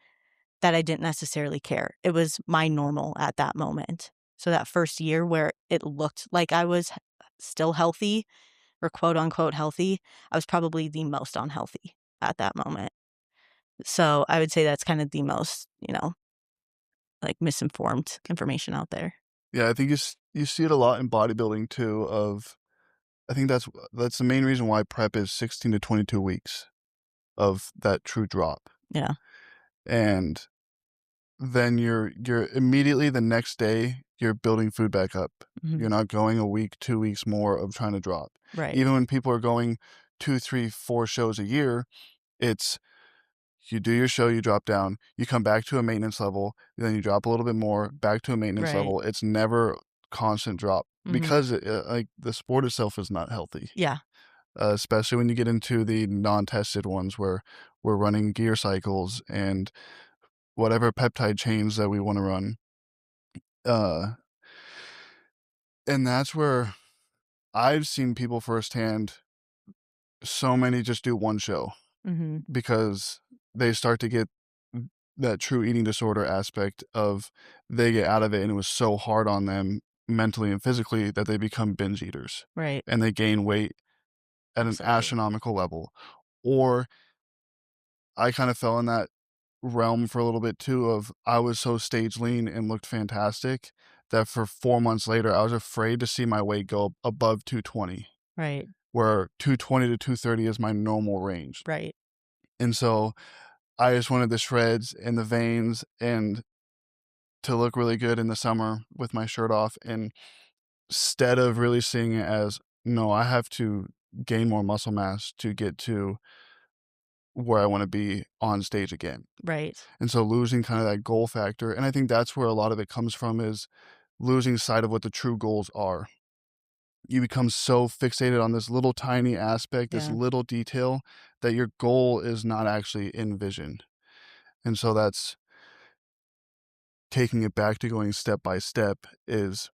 Speaker 2: that I didn't necessarily care. It was my normal at that moment. So that first year where it looked like I was still healthy or quote unquote healthy, I was probably the most unhealthy at that moment. So I would say that's kind of the most, like misinformed information out there.
Speaker 1: Yeah, I think you see it a lot in bodybuilding too. I think that's the main reason why prep is 16 to 22 weeks of that true drop,
Speaker 2: Yeah.
Speaker 1: and then you're immediately the next day you're building food back up.
Speaker 2: Mhm.
Speaker 1: You're not going a week, 2 weeks more of trying to drop.
Speaker 2: Right.
Speaker 1: Even when people are going 2, 3, 4 shows a year, it's you do your show, you drop down, you come back to a maintenance level, then you drop a little bit more, back to a maintenance
Speaker 2: Right.
Speaker 1: level. It's never constant drop
Speaker 2: Mhm.
Speaker 1: because like the sport itself is not healthy,
Speaker 2: Yeah.
Speaker 1: especially when you get into the non-tested ones where we're running gear cycles and whatever peptide chains that we want to run. Uh, and that's where I've seen people firsthand. So many just do one show
Speaker 2: Mhm.
Speaker 1: because they start to get that true eating disorder aspect of they get out of it and it was so hard on them mentally and physically that they become binge eaters
Speaker 2: Right.
Speaker 1: and they gain weight at an
Speaker 2: Absolutely.
Speaker 1: astronomical level. Or I kind of fell in that realm for a little bit too of I was so stage lean and looked fantastic that for 4 months later I was afraid to see my weight go above 220,
Speaker 2: Right.
Speaker 1: where 220 to 230 is my normal range.
Speaker 2: Right.
Speaker 1: And so I just wanted the shreds and the veins and to look really good in the summer with my shirt off. And instead of really seeing it as, no, I have to gain more muscle mass to get to where I want to be on stage again.
Speaker 2: Right.
Speaker 1: And so losing kind of that goal factor. And I think that's where a lot of it comes from is losing sight of what the true goals are. You become so fixated on this little tiny aspect, this
Speaker 2: Yeah.
Speaker 1: little detail that your goal is not actually envisioned. And so that's taking it back to going step by step is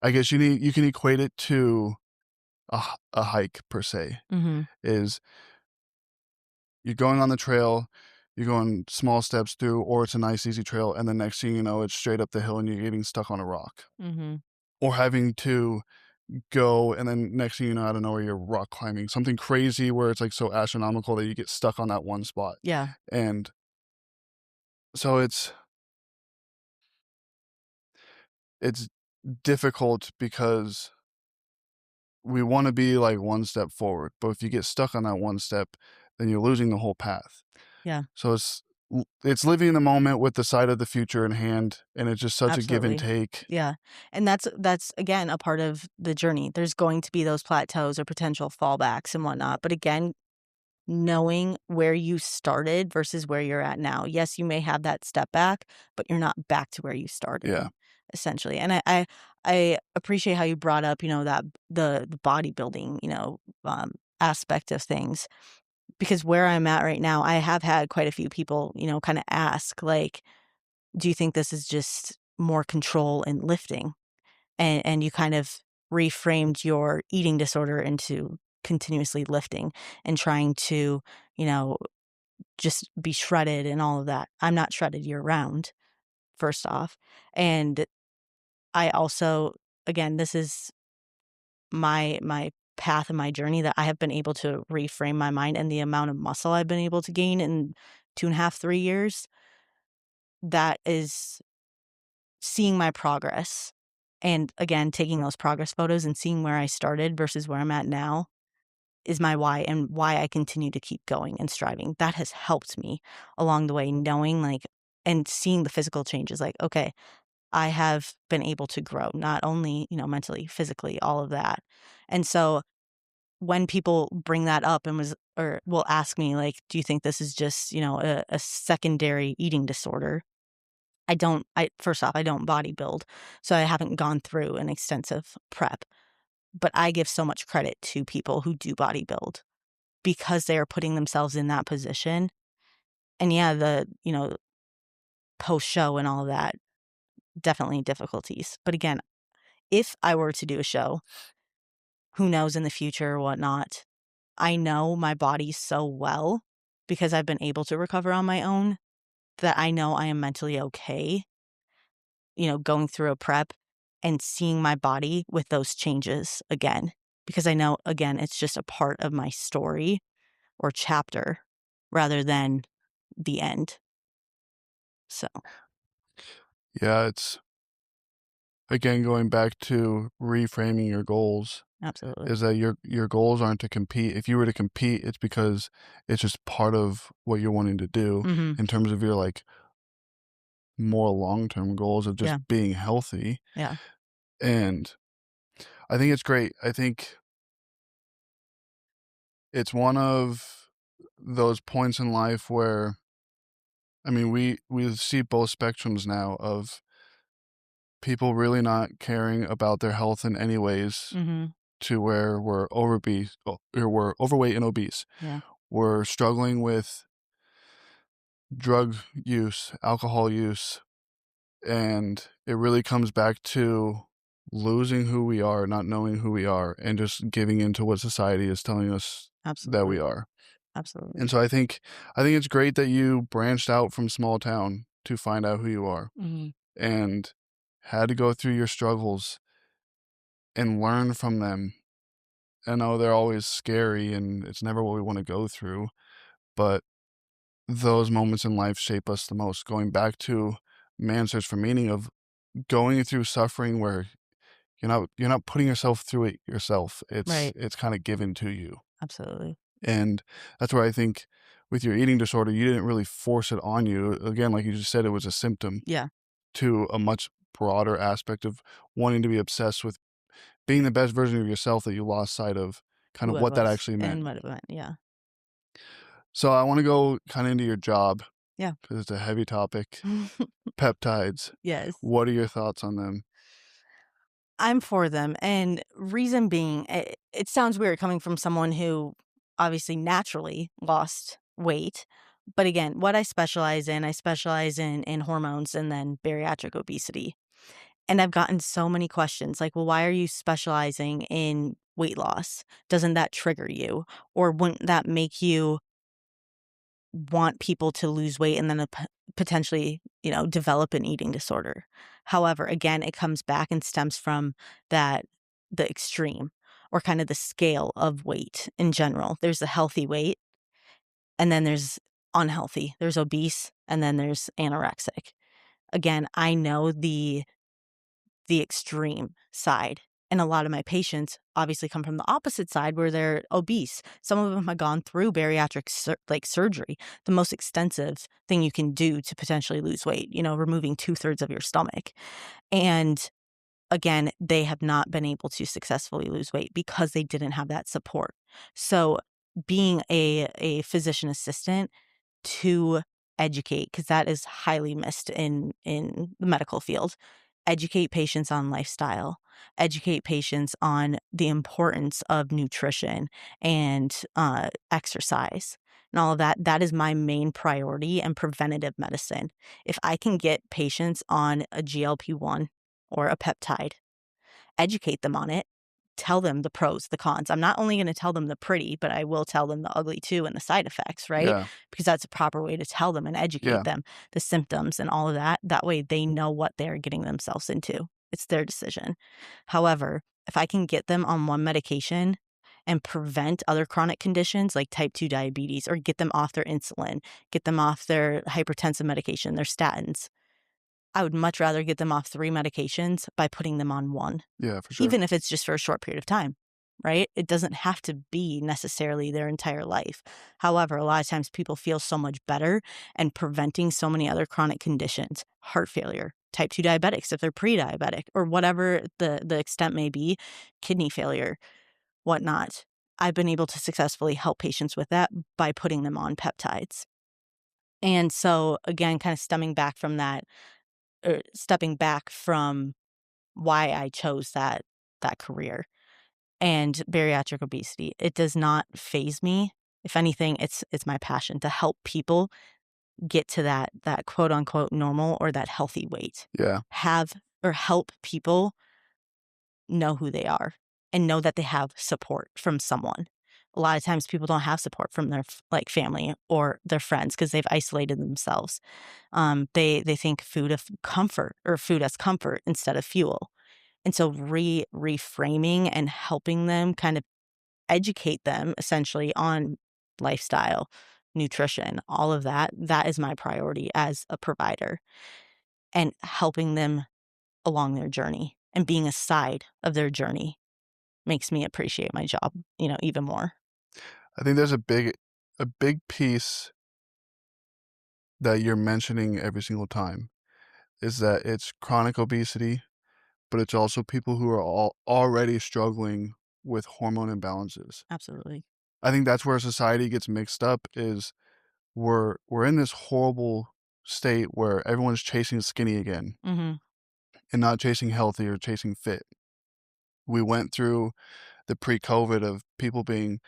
Speaker 1: I guess you can equate it to a hike per se,
Speaker 2: Mhm.
Speaker 1: is you're going on the trail, you're going small steps through, or it's a nice easy trail, and the next thing you know, it's straight up the hill and you're getting stuck on a rock.
Speaker 2: Mhm.
Speaker 1: Or having to go and then next thing you know, out of nowhere, you're rock climbing. Something crazy where it's like so astronomical that you get stuck on that one spot.
Speaker 2: Yeah.
Speaker 1: And so it's difficult because we want to be like one step forward, but if you get stuck on that one step, then you're losing the whole path.
Speaker 2: Yeah.
Speaker 1: So it's living in the moment with the sight of the future in hand, and it's just such a give and
Speaker 2: Absolutely.
Speaker 1: take.
Speaker 2: Yeah. And that's again a part of the journey. There's going to be those plateaus or potential fallbacks and whatnot. But again, knowing where you started versus where you're at now. Yes, you may have that step back, but you're not back to where you started,
Speaker 1: Yeah,
Speaker 2: essentially. And I appreciate how you brought up, that the bodybuilding, aspect of things. Because where I'm at right now, I have had quite a few people, kind of ask, like, do you think this is just more control in lifting? And you kind of reframed your eating disorder into continuously lifting and trying to, you know, just be shredded and all of that. I'm not shredded year round, first off. And I also, again, this is my path and my journey that I have been able to reframe my mind and the amount of muscle I've been able to gain in 2.5, 3 years. That is seeing my progress. And again, taking those progress photos and seeing where I started versus where I'm at now is my why and why I continue to keep going and striving. That has helped me along the way, knowing like and seeing the physical changes like, okay, I have been able to grow, not only, mentally, physically, all of that. And so when people bring that up and was or will ask me like, do you think this is just, a secondary eating disorder? I first off, I don't bodybuild, so I haven't gone through an extensive prep, but I give so much credit to people who do bodybuild because they are putting themselves in that position. And yeah, post show and all of that, definitely difficulties. But again, if I were to do a show, who knows in the future or whatnot, I know my body so well because I've been able to recover on my own that I know I am mentally okay, going through a prep and seeing my body with those changes again. Because I know, again, it's just a part of my story or chapter rather than the end. So,
Speaker 1: Yeah, it's again going back to reframing your goals
Speaker 2: absolutely.
Speaker 1: is that your goals aren't to compete. If you were to compete, it's because it's just part of what you're wanting to do
Speaker 2: Mhm.
Speaker 1: in terms of your like more long-term goals of just
Speaker 2: Yeah.
Speaker 1: being healthy.
Speaker 2: Yeah.
Speaker 1: And I think it's great. I think it's one of those points in life where I mean, we see both spectrums now of people really not caring about their health in any ways
Speaker 2: Mhm.
Speaker 1: to where we're overbeat or we're overweight and obese.
Speaker 2: Yeah.
Speaker 1: We're struggling with drug use, alcohol use, and it really comes back to losing who we are, not knowing who we are, and just giving into what society is telling us that
Speaker 2: Absolutely.
Speaker 1: we are.
Speaker 2: Absolutely.
Speaker 1: And so I think it's great that you branched out from small town to find out who you are
Speaker 2: Mhm.
Speaker 1: and had to go through your struggles and learn from them. I know they're always scary and it's never what we want to go through, but those moments in life shape us the most. Going back to man's search for meaning of going through suffering where you're not putting yourself through it yourself. It's
Speaker 2: Right.
Speaker 1: it's kind of given to you.
Speaker 2: Absolutely.
Speaker 1: And that's where I think with your eating disorder, you didn't really force it on you. Again, like you just said, it was a symptom
Speaker 2: Yeah.
Speaker 1: to a much broader aspect of wanting to be obsessed with being the best version of yourself that you lost sight of kind
Speaker 2: Who
Speaker 1: of
Speaker 2: I
Speaker 1: what that
Speaker 2: was
Speaker 1: actually meant.
Speaker 2: and what it meant. Yeah.
Speaker 1: So I want to go kind of into your job
Speaker 2: Yeah.
Speaker 1: because it's a heavy topic. Peptides.
Speaker 2: Yes.
Speaker 1: What are your thoughts on them?
Speaker 2: I'm for them, and reason being, it sounds weird coming from someone who obviously naturally lost weight, but again, what I specialize in hormones and then bariatric obesity, and I've gotten so many questions like, "Well, why are you specializing in weight loss? Doesn't that trigger you? Or wouldn't that make you want people to lose weight and then potentially, develop an eating disorder?" However, again, it comes back and stems from that the extreme or kind of the scale of weight in general. There's a healthy weight and then there's unhealthy. There's obese and then there's anorexic. Again, I know the extreme side. And a lot of my patients obviously come from the opposite side where they're obese. Some of them have gone through bariatric surgery, the most extensive thing you can do to potentially lose weight, removing 2/3 of your stomach. And again, they have not been able to successfully lose weight because they didn't have that support. So being a physician assistant to educate, because that is highly missed in the medical field. Educate patients on lifestyle, educate patients on the importance of nutrition and, exercise, and all of that. That is my main priority and preventative medicine. If I can get patients on a GLP-1 or a peptide, educate them on it, tell them the pros, the cons. I'm not only gonna tell them the pretty, but I will tell them the ugly too and the side effects, right?
Speaker 1: Yeah.
Speaker 2: Because that's a proper way to tell them and educate
Speaker 1: Yeah.
Speaker 2: them, the symptoms and all of that. That way they know what they're getting themselves into. It's their decision. However, if I can get them on one medication and prevent other chronic conditions like type 2 diabetes or get them off their insulin, get them off their hypertensive medication, their statins, I would much rather get them off 3 medications by putting them on 1,
Speaker 1: Yeah, for sure.
Speaker 2: even if it's just for a short period of time, right? It doesn't have to be necessarily their entire life. However, a lot of times people feel so much better and preventing so many other chronic conditions, heart failure, type 2 diabetics if they're pre-diabetic, or whatever the extent may be, kidney failure, whatnot. I've been able to successfully help patients with that by putting them on peptides. And so, again, kind of stemming back from that, or stepping back from why I chose that career and bariatric obesity. It does not phase me If anything, it's my passion to help people get to that quote unquote normal or that healthy weight.
Speaker 1: Yeah.
Speaker 2: Have or help people know who they are and know that they have support from someone. A lot of times people don't have support from their like family or their friends because they've isolated themselves. They think food of comfort or food as comfort instead of fuel. And so reframing and helping them kind of educate them essentially on lifestyle, nutrition, all of that, that is my priority as a provider and helping them along their journey and being a side of their journey makes me appreciate my job, even more.
Speaker 1: I think there's a big piece that you're mentioning every single time is that it's chronic obesity, but it's also people who are already struggling with hormone imbalances.
Speaker 2: Absolutely.
Speaker 1: I think that's where society gets mixed up is we're in this horrible state where everyone's chasing skinny again
Speaker 2: Mhm.
Speaker 1: and not chasing healthy or chasing fit. We went through the pre-COVID of people being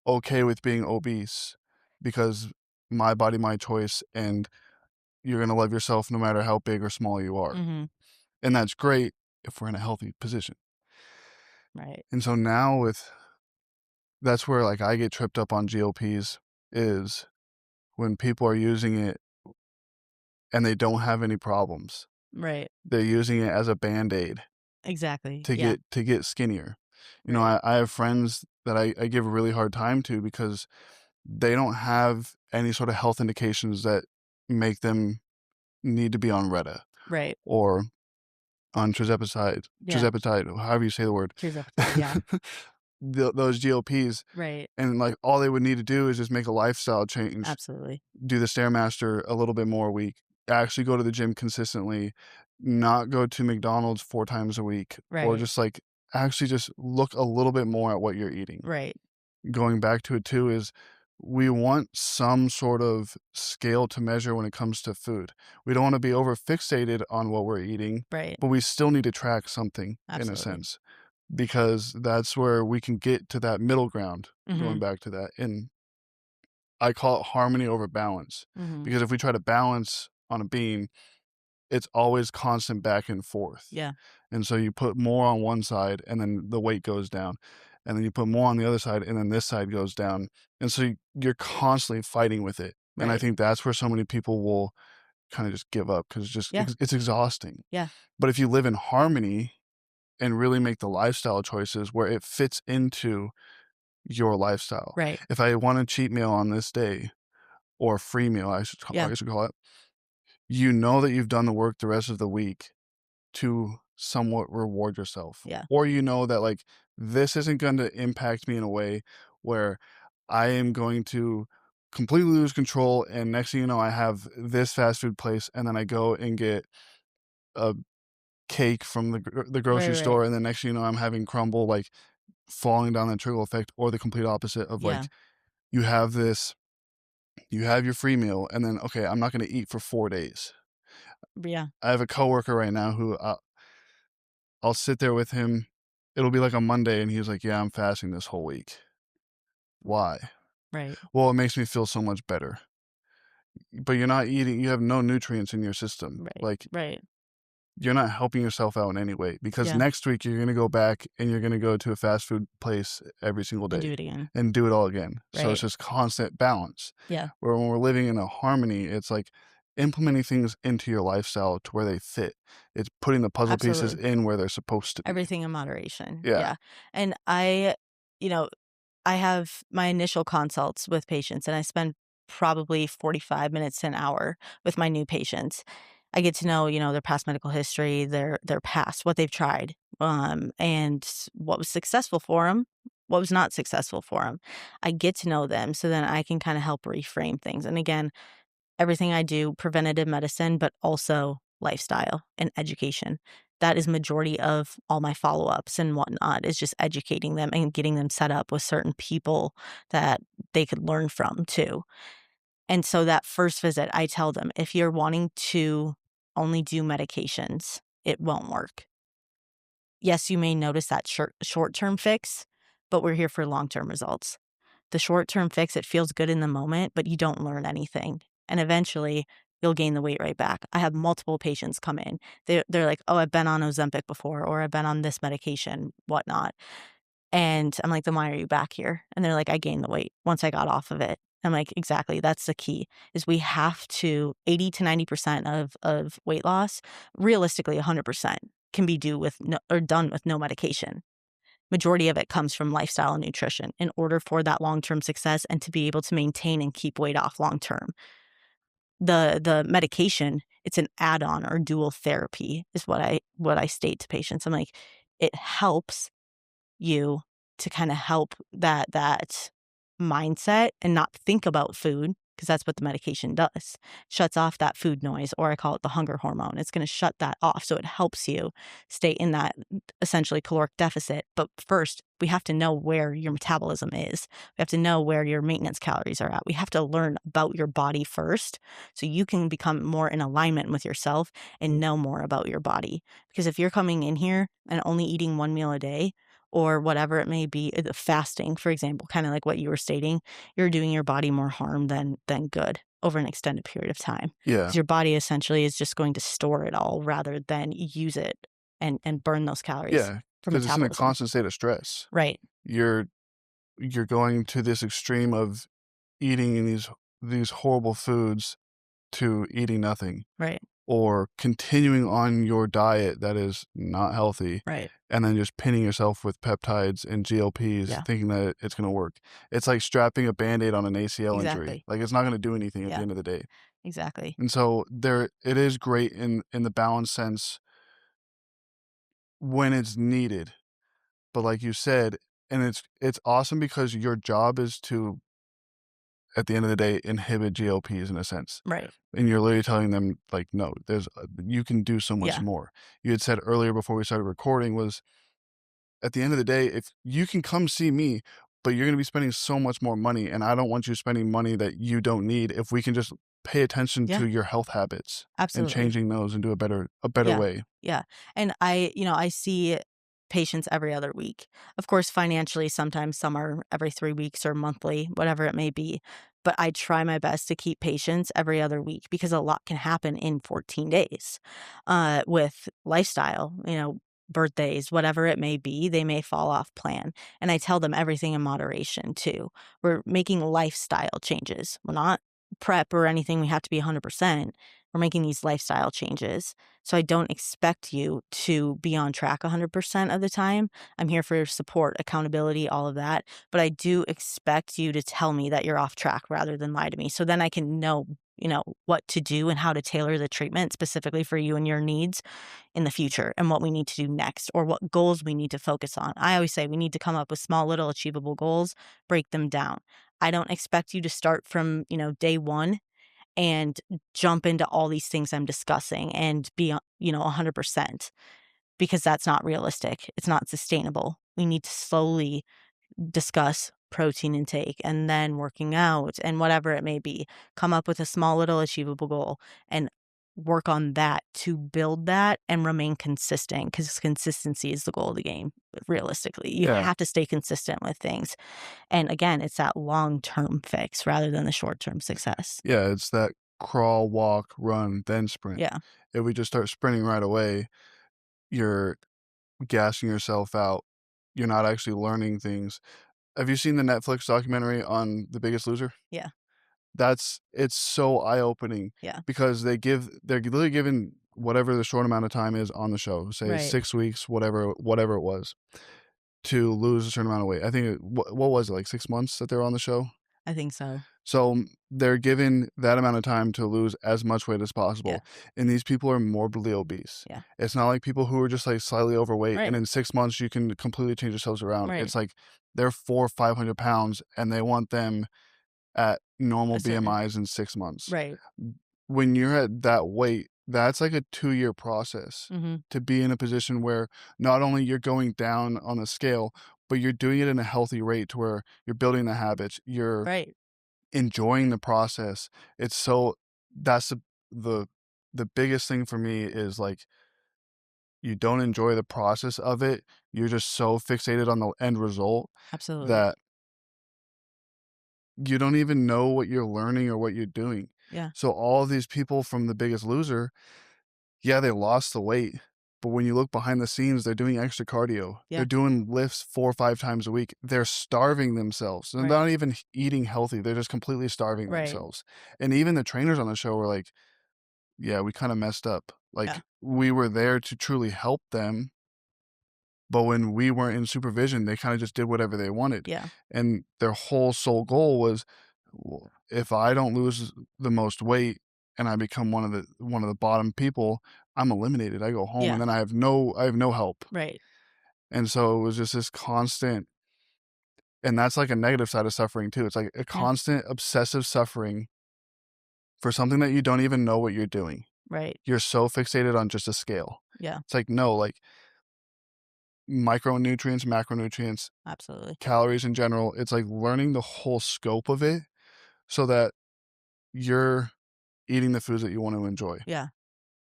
Speaker 1: okay with being obese because my body, my choice, and you're gonna love yourself no matter how big or small you are.
Speaker 2: Mhm.
Speaker 1: And that's great if we're in a healthy position.
Speaker 2: Right.
Speaker 1: And so now with that's where like I get tripped up on GLPs is when people are using it and they don't have any problems.
Speaker 2: Right.
Speaker 1: They're using it as a band-aid
Speaker 2: Exactly.
Speaker 1: to
Speaker 2: Yeah.
Speaker 1: get skinnier.
Speaker 2: Right.
Speaker 1: I have friends that I give a really hard time to because they don't have any sort of health indications that make them need to be on Retta
Speaker 2: Right.
Speaker 1: or on
Speaker 2: Yeah.
Speaker 1: or however you say the word.
Speaker 2: Cheers up side. Yeah.
Speaker 1: Those GLPs,
Speaker 2: Right.
Speaker 1: and, like, all they would need to do is just make a lifestyle change,
Speaker 2: Absolutely.
Speaker 1: do the Stairmaster a little bit more a week, actually go to the gym consistently, not go to McDonald's 4 times a week, or
Speaker 2: Right.
Speaker 1: just, like, actually just look a little bit more at what you're eating.
Speaker 2: Right.
Speaker 1: Going back to it too is we want some sort of scale to measure when it comes to food. We don't wanna be over fixated on what we're eating,
Speaker 2: Right.
Speaker 1: but we still need to track something in a
Speaker 2: Absolutely.
Speaker 1: sense, because that's where we can get to that middle ground, going
Speaker 2: Mhm.
Speaker 1: back to that, and I call it harmony over balance,
Speaker 2: Mhm.
Speaker 1: because if we try to balance on a beam, it's always constant back and forth.
Speaker 2: Yeah.
Speaker 1: And so you put more on one side and then the weight goes down. And then you put more on the other side and then this side goes down. And so you're constantly fighting with it. And I
Speaker 2: Right.
Speaker 1: think that's where so many people will kind of just give up because
Speaker 2: Yeah.
Speaker 1: it's exhausting.
Speaker 2: Yeah.
Speaker 1: But if you live in harmony and really make the lifestyle choices where it fits into your lifestyle.
Speaker 2: Right.
Speaker 1: If I want a cheat meal on this day or a free meal,
Speaker 2: Yeah.
Speaker 1: I should call it, you know that you've done the work the rest of the week to somewhat reward yourself.
Speaker 2: Yeah.
Speaker 1: Or you know that, like, this isn't going to impact me in a way where I am going to completely lose control. And next thing you know, I have this fast food place, and then I go and get a cake from the
Speaker 2: Right.
Speaker 1: grocery
Speaker 2: Right.
Speaker 1: store. And then next thing you know, I'm having crumble, like falling down the trickle effect, or the complete opposite of
Speaker 2: Yeah.
Speaker 1: like, you have this, you have your free meal, and then, okay, I'm not going to eat for 4 days.
Speaker 2: Yeah.
Speaker 1: I have a coworker right now who I'll sit there with him. It'll be like a Monday, and he's like, "Yeah, I'm fasting this whole week." "Why?"
Speaker 2: Right.
Speaker 1: "Well, it makes me feel so much better." But you're not eating, you have no nutrients in your system.
Speaker 2: Right.
Speaker 1: Like,
Speaker 2: Right.
Speaker 1: you're not helping yourself out in any way because
Speaker 2: Yeah.
Speaker 1: next week you're gonna go back and you're gonna go to a fast food place every single
Speaker 2: And do
Speaker 1: day
Speaker 2: it again.
Speaker 1: and do it all again. So it's
Speaker 2: Right.
Speaker 1: just constant balance.
Speaker 2: Yeah.
Speaker 1: Where when we're living in a harmony, it's like implementing things into your lifestyle to where they fit. It's putting the puzzle pieces
Speaker 2: Absolutely.
Speaker 1: in where they're supposed to be.
Speaker 2: Everything in moderation.
Speaker 1: Yeah.
Speaker 2: Yeah. And you know, I have my initial consults with patients, and I spend probably 45 minutes to an hour with my new patients. I get to know, their past medical history, their past, what they've tried, and what was successful for them, what was not successful for them. I get to know them so then I can kind of help reframe things. And again, everything I do, preventative medicine, but also lifestyle and education. That is majority of all my follow-ups and whatnot, is just educating them and getting them set up with certain people that they could learn from too. And so that first visit, I tell them, if you're wanting to only do medications, it won't work. Yes, you may notice that short-term fix, but we're here for long-term results. The short-term fix, it feels good in the moment, but you don't learn anything, and eventually, you'll gain the weight right back. I have multiple patients come in. They're like, "Oh, I've been on Ozempic before," or, "I've been on this medication," whatnot, and I'm like, "Then why are you back here?" And they're like, "I gained the weight once I got off of it." I'm like, "Exactly, that's the key, is we have to 80 to 90% of weight loss, realistically 100% can be done with no medication. Majority of it comes from lifestyle and nutrition in order for that long-term success and to be able to maintain and keep weight off long term. The medication, it's an add-on or dual therapy is what I state to patients. I'm like, it helps you to kinda help that mindset and not think about food, because that's what the medication does. Shuts off that food noise, or I call it the hunger hormone. It's gonna shut that off, so it helps you stay in that essentially caloric deficit. But first, we have to know where your metabolism is. We have to know where your maintenance calories are at. We have to learn about your body first, so you can become more in alignment with yourself and know more about your body. Because if you're coming in here and only eating 1 meal a day, or whatever it may be, the fasting, for example, kinda like what you were stating, you're doing your body more harm than good over an extended period of time,
Speaker 1: Yeah.
Speaker 2: because your body essentially is just going to store it all rather than use it and burn those calories
Speaker 1: Yeah,
Speaker 2: for
Speaker 1: because it's in a
Speaker 2: metabolism.
Speaker 1: constant state of stress.
Speaker 2: Right,
Speaker 1: You're you're going to this extreme of eating these horrible foods to eating nothing,
Speaker 2: right,
Speaker 1: or continuing on your diet that is not healthy,
Speaker 2: right.
Speaker 1: and then just pinning yourself with peptides and GLPs
Speaker 2: Yeah,
Speaker 1: thinking that it's gonna work. It's like strapping a Band-Aid on an ACL injury,
Speaker 2: exactly.
Speaker 1: like, it's not gonna do anything at the
Speaker 2: Yeah,
Speaker 1: end of the day.
Speaker 2: exactly.
Speaker 1: And so there it is great in the balance sense when it's needed, but like you said, and it's awesome because your job is to, at the end of the day, inhibit GLPs in a sense.
Speaker 2: Right.
Speaker 1: And you're literally telling them, like, "No, you can do so much
Speaker 2: Yeah,
Speaker 1: more." You had said earlier before we started recording was, at the end of the day, if you can come see me, but you're gonna be spending so much more money, and I don't want you spending money that you don't need, if we can just pay attention
Speaker 2: yeah,
Speaker 1: to your health habits and
Speaker 2: absolutely.
Speaker 1: changing those and do a better
Speaker 2: Yeah,
Speaker 1: way.
Speaker 2: yeah, and I see patients every other week. Of course, financially, sometimes some are every 3 weeks or monthly, whatever it may be, but I try my best to keep patients every other week because a lot can happen in 14 days, with lifestyle, birthdays, whatever it may be, they may fall off plan, and I tell them everything in moderation too. We're making lifestyle changes. We're not prep or anything, we have to be 100%. We're making these lifestyle changes. So I don't expect you to be on track 100% of the time. I'm here for your support, accountability, all of that. But I do expect you to tell me that you're off track rather than lie to me. So then I can know, what to do and how to tailor the treatment specifically for you and your needs in the future and what we need to do next or what goals we need to focus on. I always say we need to come up with small, little achievable goals, break them down. I don't expect you to start from, day one and jump into all these things I'm discussing and be, 100% because that's not realistic. It's not sustainable. We need to slowly discuss protein intake and then working out and whatever it may be. Come up with a small little achievable goal and work on that to build that and remain consistent because consistency is the goal of the game realistically. You
Speaker 1: Yeah.
Speaker 2: have to stay consistent with things. And again, it's that long-term fix rather than the short-term success.
Speaker 1: Yeah, it's that crawl, walk, run, then sprint.
Speaker 2: Yeah.
Speaker 1: If we just start sprinting right away, you're gassing yourself out. You're not actually learning things. Have you seen the Netflix documentary on The Biggest Loser?
Speaker 2: Yeah.
Speaker 1: It's so eye-opening
Speaker 2: Yeah.
Speaker 1: because they're literally given whatever the short amount of time is on the show, say
Speaker 2: Right.
Speaker 1: 6 weeks, whatever it was, to lose a certain amount of weight. I think what was it, like 6 months that they were on the show?
Speaker 2: I think so.
Speaker 1: So, they're given that amount of time to lose as much weight as
Speaker 2: Yeah.
Speaker 1: possible, and these people are morbidly obese.
Speaker 2: Yeah.
Speaker 1: It's not like people who are just, like, slightly overweight, and
Speaker 2: Right.
Speaker 1: in 6 months, you can completely change yourselves around.
Speaker 2: Right.
Speaker 1: It's like they're 400 or 500 pounds, and they want them at normal
Speaker 2: A certain
Speaker 1: BMIs in 6 months.
Speaker 2: right.
Speaker 1: When you're at that weight, that's like a 2-year process
Speaker 2: Mhm.
Speaker 1: to be in a position where not only you're going down on the scale, but you're doing it in a healthy rate to where you're building the habits, you're
Speaker 2: Right.
Speaker 1: enjoying the process. It's so that's the the biggest thing for me is, like, you don't enjoy the process of it. You're just so fixated on the end result
Speaker 2: Absolutely.
Speaker 1: that you don't even know what you're learning or what you're doing.
Speaker 2: Yeah.
Speaker 1: So all of these people from The Biggest Loser, yeah, they lost the weight, but when you look behind the scenes, they're doing extra cardio. They're
Speaker 2: Yeah.
Speaker 1: doing lifts 4 or 5 times a week. They're starving themselves. They're
Speaker 2: Right.
Speaker 1: not even eating healthy. They're just completely starving
Speaker 2: Right.
Speaker 1: themselves. And even the trainers on the show were like, "Yeah, we kinda messed up."
Speaker 2: Yeah.
Speaker 1: Like, we were there to truly help them, but when we weren't in supervision, they kinda just did whatever they wanted.
Speaker 2: Yeah.
Speaker 1: And their whole sole goal was, "Well, if I don't lose the most weight and I become one of the bottom people, I'm eliminated. I go home, and
Speaker 2: Yeah.
Speaker 1: then I have no help."
Speaker 2: Right.
Speaker 1: And so it was just this constant, and that's like a negative side of suffering too. It's like a
Speaker 2: Yeah.
Speaker 1: constant obsessive suffering for something that you don't even know what you're doing.
Speaker 2: Right.
Speaker 1: You're so fixated on just a scale.
Speaker 2: Yeah.
Speaker 1: It's like, no, like micronutrients, macronutrients,
Speaker 2: Absolutely.
Speaker 1: calories in general. It's like learning the whole scope of it so that you're eating the foods that you want to enjoy
Speaker 2: Yeah.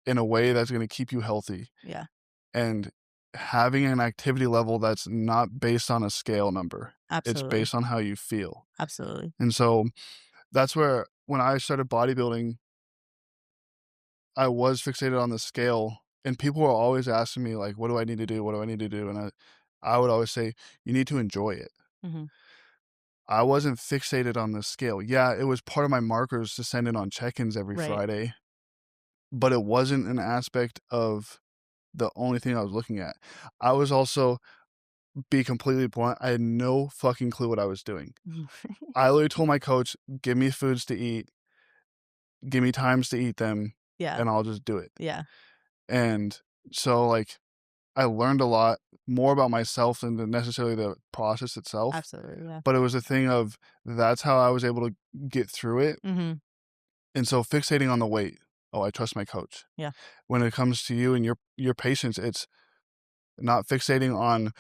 Speaker 1: in a way that's going to keep you healthy,
Speaker 2: Yeah.
Speaker 1: and having an activity level that's not based on a scale number. It's
Speaker 2: Absolutely.
Speaker 1: based on how you feel.
Speaker 2: Absolutely.
Speaker 1: And so that's where when I started bodybuilding, I was fixated on the scale, and people were always asking me like, "What do I need to do? What do I need to do?" And I would always say, "You need to enjoy it."
Speaker 2: Mhm.
Speaker 1: I wasn't fixated on the scale. Yeah, it was part of my markers to send in on check-ins every
Speaker 2: Right.
Speaker 1: Friday, but it wasn't an aspect of the only thing I was looking at. I was also, be completely blunt, I had no fucking clue what I was doing. I literally told my coach, "Give me foods to eat, give me times to eat them,
Speaker 2: Yeah.
Speaker 1: and I'll just do it."
Speaker 2: Yeah.
Speaker 1: And so, like, I learned a lot more about myself than necessarily the process itself,
Speaker 2: Absolutely. Yeah.
Speaker 1: but it was a thing of that's how I was able to get through it.
Speaker 2: Mhm.
Speaker 1: And so fixating on the weight, "Oh, I trust my coach."
Speaker 2: Yeah.
Speaker 1: When it comes to you and your patients, it's not fixating on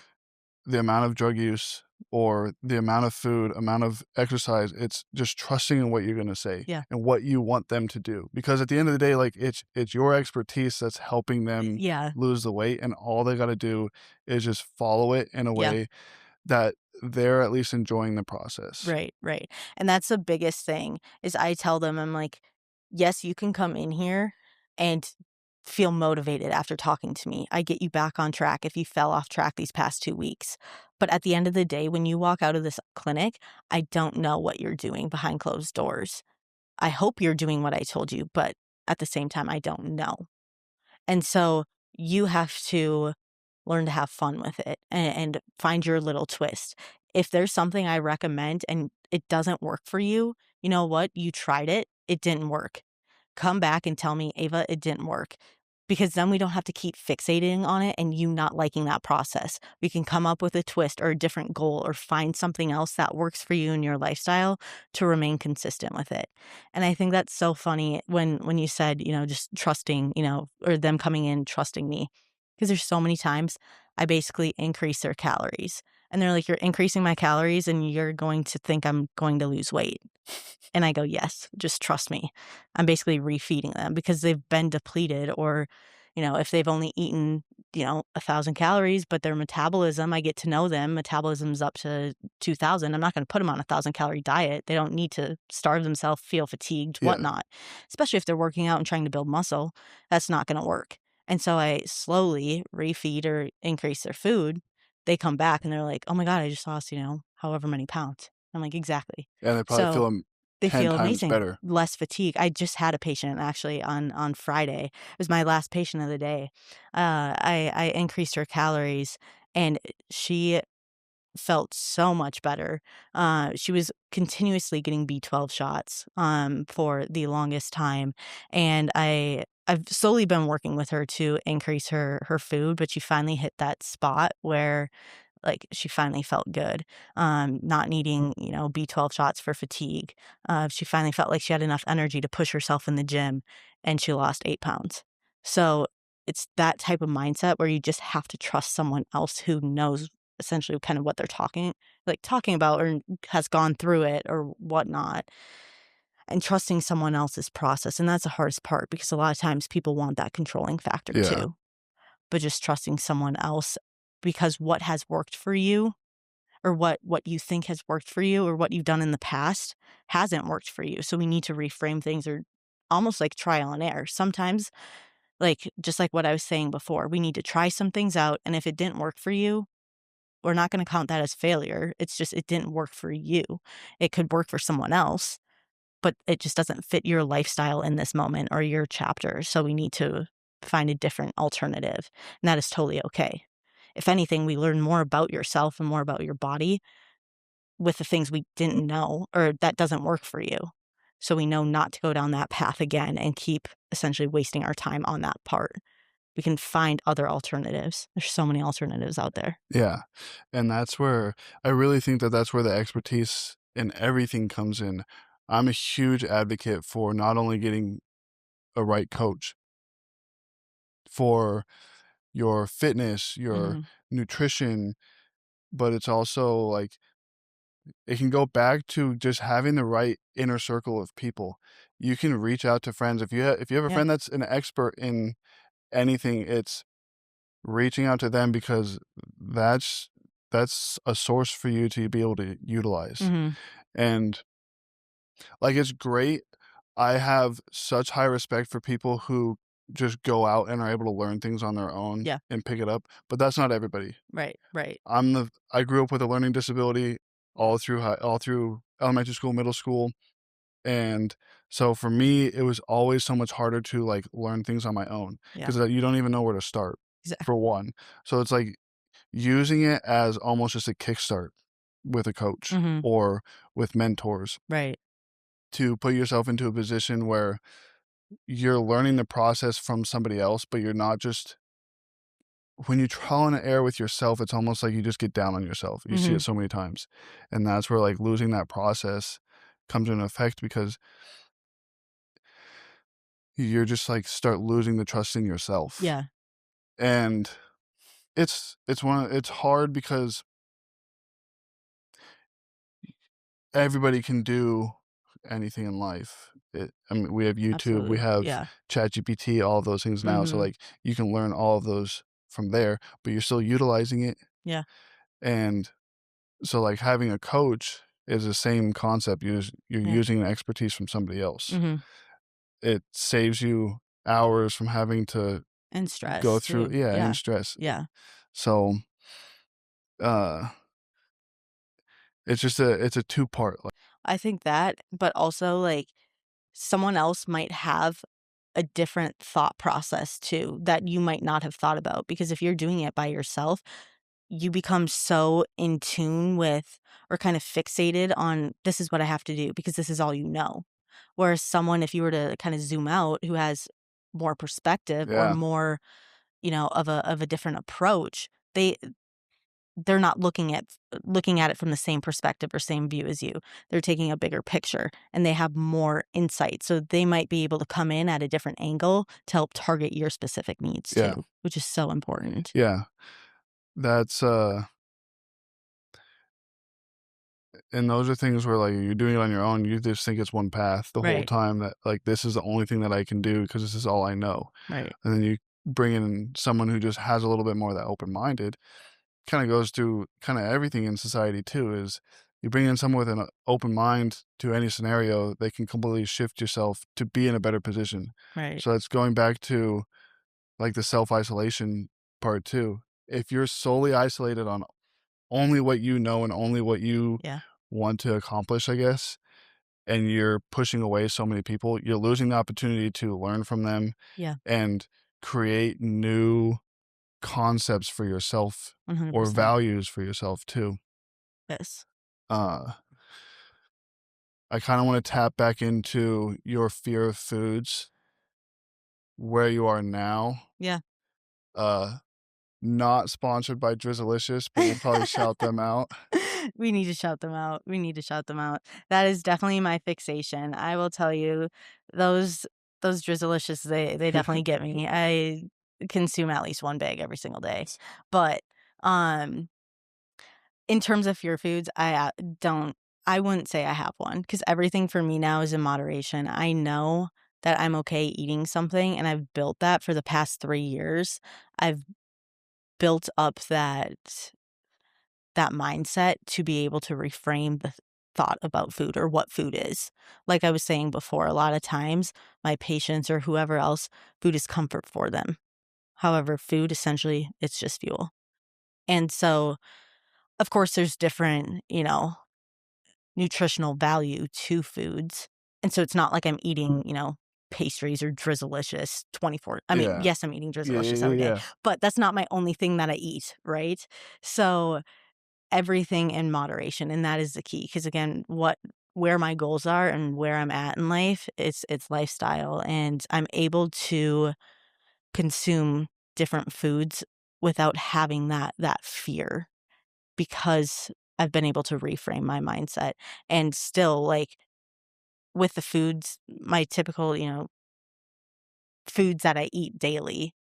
Speaker 1: the amount of drug use or the amount of food, amount of exercise. It's just trusting in what you're gonna say
Speaker 2: Yeah.
Speaker 1: and what you want them to do. Because at the end of the day, like, it's your expertise that's helping them
Speaker 2: Yeah.
Speaker 1: lose the weight, and all they gotta do is just follow it in a
Speaker 2: Yeah.
Speaker 1: way that they're at least enjoying the process.
Speaker 2: Right, right. And that's the biggest thing is I tell them, I'm like, yes, you can come in here and feel motivated after talking to me. I get you back on track if you fell off track these past 2 weeks. But at the end of the day, when you walk out of this clinic, I don't know what you're doing behind closed doors. I hope you're doing what I told you, but at the same time, I don't know. And so you have to learn to have fun with it and find your little twist. If there's something I recommend and it doesn't work for you, you know what? You tried it, it didn't work. Come back and tell me, Ava, it didn't work. Because then we don't have to keep fixating on it and you not liking that process. We can come up with a twist or a different goal or find something else that works for you in your lifestyle to remain consistent with it. And I think that's so funny when you said, just trusting, or them coming in trusting me. Because there's so many times I basically increase their calories. And they're like, "You're increasing my calories and you're going to think I'm going to lose weight." And I go, "Yes, just trust me." I'm basically refeeding them because they've been depleted or, if they've only eaten, 1,000 calories, but their metabolism, I get to know them, metabolism's up to 2,000. I'm not going to put them on a 1,000-calorie diet. They don't need to starve themselves, feel fatigued,
Speaker 1: Yeah,
Speaker 2: whatnot. Especially if they're working out and trying to build muscle, that's not going to work. And so I slowly refeed or increase their food. They come back and they're like, "Oh my God, I just lost, however many pounds." I'm like, "Exactly."
Speaker 1: and they probably
Speaker 2: So
Speaker 1: feel 'em
Speaker 2: they
Speaker 1: 10
Speaker 2: feel
Speaker 1: times
Speaker 2: amazing,
Speaker 1: better.
Speaker 2: less fatigue. I just had a patient actually on Friday. It was my last patient of the day. I increased her calories and she felt so much better. She was continuously getting B12 shots for the longest time, and I've slowly been working with her to increase her food, but she finally hit that spot where like, she finally felt good, not needing, B12 shots for fatigue. She finally felt like she had enough energy to push herself in the gym, and she lost 8 pounds. So, it's that type of mindset where you just have to trust someone else who knows essentially kind of what they're talking about or has gone through it or whatnot, and trusting someone else's process, and that's the hardest part because a lot of times people want that controlling factor
Speaker 1: Yeah.
Speaker 2: too, but just trusting someone else because what has worked for you or what you think has worked for you or what you've done in the past hasn't worked for you. So we need to reframe things or almost like trial and error. Sometimes, like just like what I was saying before, we need to try some things out, and if it didn't work for you, we're not going to count that as failure. It's just it didn't work for you. It could work for someone else, but it just doesn't fit your lifestyle in this moment or your chapter. So we need to find a different alternative. And that is totally okay. If anything, we learn more about yourself and more about your body with the things we didn't know or that doesn't work for you. So we know not to go down that path again and keep essentially wasting our time on that part. We can find other alternatives. There's so many alternatives out there.
Speaker 1: Yeah, and that's where I really think that that's where the expertise in everything comes in. I'm a huge advocate for not only getting a right coach for your fitness, your
Speaker 2: Mhm.
Speaker 1: nutrition, but it's also, like, it can go back to just having the right inner circle of people. You can reach out to friends. If you have a
Speaker 2: Yeah.
Speaker 1: friend that's an expert in anything, it's reaching out to them because that's that's a source for you to be able to utilize.
Speaker 2: Mhm.
Speaker 1: And, like, it's great. I have such high respect for people who just go out and are able to learn things on their own
Speaker 2: Yeah.
Speaker 1: and pick it up, but that's not everybody.
Speaker 2: Right. Right.
Speaker 1: I grew up with a learning disability all through elementary school, middle school, and so for me, it was always so much harder to, like, learn things on my own
Speaker 2: Yeah.
Speaker 1: 'cause, you don't even know where to start, for
Speaker 2: Exactly.
Speaker 1: one. So it's like using it as almost just a kickstart with a coach
Speaker 2: Mhm.
Speaker 1: or with mentors
Speaker 2: Right.
Speaker 1: to put yourself into a position where you're learning the process from somebody else, but you're not just when you trial and error with yourself, it's almost like you just get down on yourself. You see it
Speaker 2: Mhm.
Speaker 1: so many times. And that's where, like, losing that process comes into effect because you're just, like, start losing the trust in yourself.
Speaker 2: Yeah.
Speaker 1: And it's hard because everybody can do anything in life. I mean, we have YouTube, we
Speaker 2: Absolutely.
Speaker 1: have
Speaker 2: Yeah.
Speaker 1: ChatGPT, all of those things now, so,
Speaker 2: Mhm.
Speaker 1: like, you can learn all of those from there, but you're still utilizing it,
Speaker 2: Yeah.
Speaker 1: and so, like, having a coach is the same concept, you're
Speaker 2: Yeah.
Speaker 1: using an expertise from somebody else.
Speaker 2: Mhm.
Speaker 1: It saves you hours from having to
Speaker 2: And
Speaker 1: go
Speaker 2: stress
Speaker 1: through
Speaker 2: too.
Speaker 1: yeah, and
Speaker 2: Yeah.
Speaker 1: stress.
Speaker 2: Yeah.
Speaker 1: So, uh, it's a two-part, like
Speaker 2: I think that, but also, like, someone else might have a different thought process too that you might not have thought about, because if you're doing it by yourself, you become so in tune with or kind of fixated on, "This is what I have to do," because this is all you know. Whereas someone, if you were to kinda zoom out, who has more perspective or
Speaker 1: yeah,
Speaker 2: more, of a different approach, they're not looking at it from the same perspective or same view as you. They're taking a bigger picture, and they have more insight, so they might be able to come in at a different angle to help target your specific needs
Speaker 1: yeah,
Speaker 2: too, which is so important.
Speaker 1: yeah. That's, and those are things where, like, you're doing it on your own, you just think it's one path the whole
Speaker 2: Right,
Speaker 1: time that, like, this is the only thing that I can do because this is all I know.
Speaker 2: right,
Speaker 1: And then you bring in someone who just has a little bit more of that open-minded, kinda goes through kinda everything in society too, is you bring in someone with an open mind to any scenario, they can completely shift yourself to be in a better position.
Speaker 2: right.
Speaker 1: So it's going back to, like, the self-isolation part too. If you're solely isolated on only what you know and only what you
Speaker 2: Yeah,
Speaker 1: want to accomplish, I guess, and you're pushing away so many people, you're losing the opportunity to learn from them
Speaker 2: yeah,
Speaker 1: and create new concepts for yourself or
Speaker 2: 100%.
Speaker 1: values for yourself too.
Speaker 2: Yes.
Speaker 1: Uh, I kind of want to tap back into your fear of foods, where you are now.
Speaker 2: Yeah.
Speaker 1: Uh, Not sponsored by Drizzlicious, but we'll probably shout them out.
Speaker 2: We need to shout them out. We need to shout them out. That is definitely my fixation. I will tell you, those those Drizzlicious, they definitely get me. I consume at least 1 bag every single day. But, um, in terms of fear foods, I wouldn't say I have one, because everything for me now is in moderation. I know that I'm okay eating something, and I've built that for the past 3 years. I've built up that that mindset to be able to reframe the thought about food or what food is. Like I was saying before, a lot of times my patients or whoever else, food is comfort for them. However, food essentially, it's just fuel. And so, of course, there's different, nutritional value to foods. And so it's not like I'm eating, pastries or Drizzleicious 24. I mean,
Speaker 1: Yeah.
Speaker 2: yes, I'm eating
Speaker 1: Yeah, yeah,
Speaker 2: Drizzleicious
Speaker 1: yeah,
Speaker 2: every day,
Speaker 1: yeah.
Speaker 2: but that's not my only thing that I eat, right? So everything in moderation, and that is the key. Because again, where my goals are and where I'm at in life, it's lifestyle, and I'm able to consume different foods without having that fear because I've been able to reframe my mindset. And still, like, with the foods, my typical, foods that I eat daily,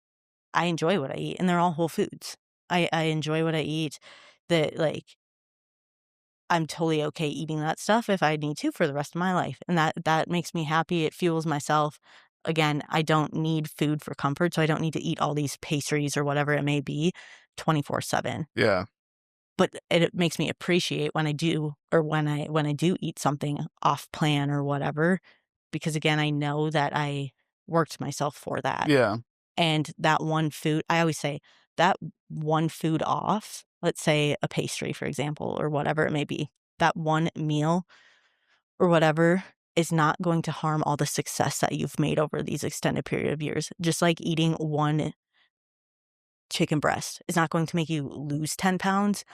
Speaker 2: I enjoy what I eat, and they're all whole foods. I enjoy what I eat. That, like, I'm totally okay eating that stuff if I need to for the rest of my life, and that makes me happy, it fuels myself. Again, I don't need food for comfort, so I don't need to eat all these pastries or whatever it may be 24/7.
Speaker 1: Yeah.
Speaker 2: But it makes me appreciate when I do or when I do eat something off plan or whatever, because again, I know that I worked myself for that.
Speaker 1: Yeah.
Speaker 2: And that one food, I always say, that one food off, let's say a pastry, for example, or whatever it may be, that one meal or whatever is not going to harm all the success that you've made over these extended period of years. Just like eating one chicken breast is not going to make you lose 10 pounds.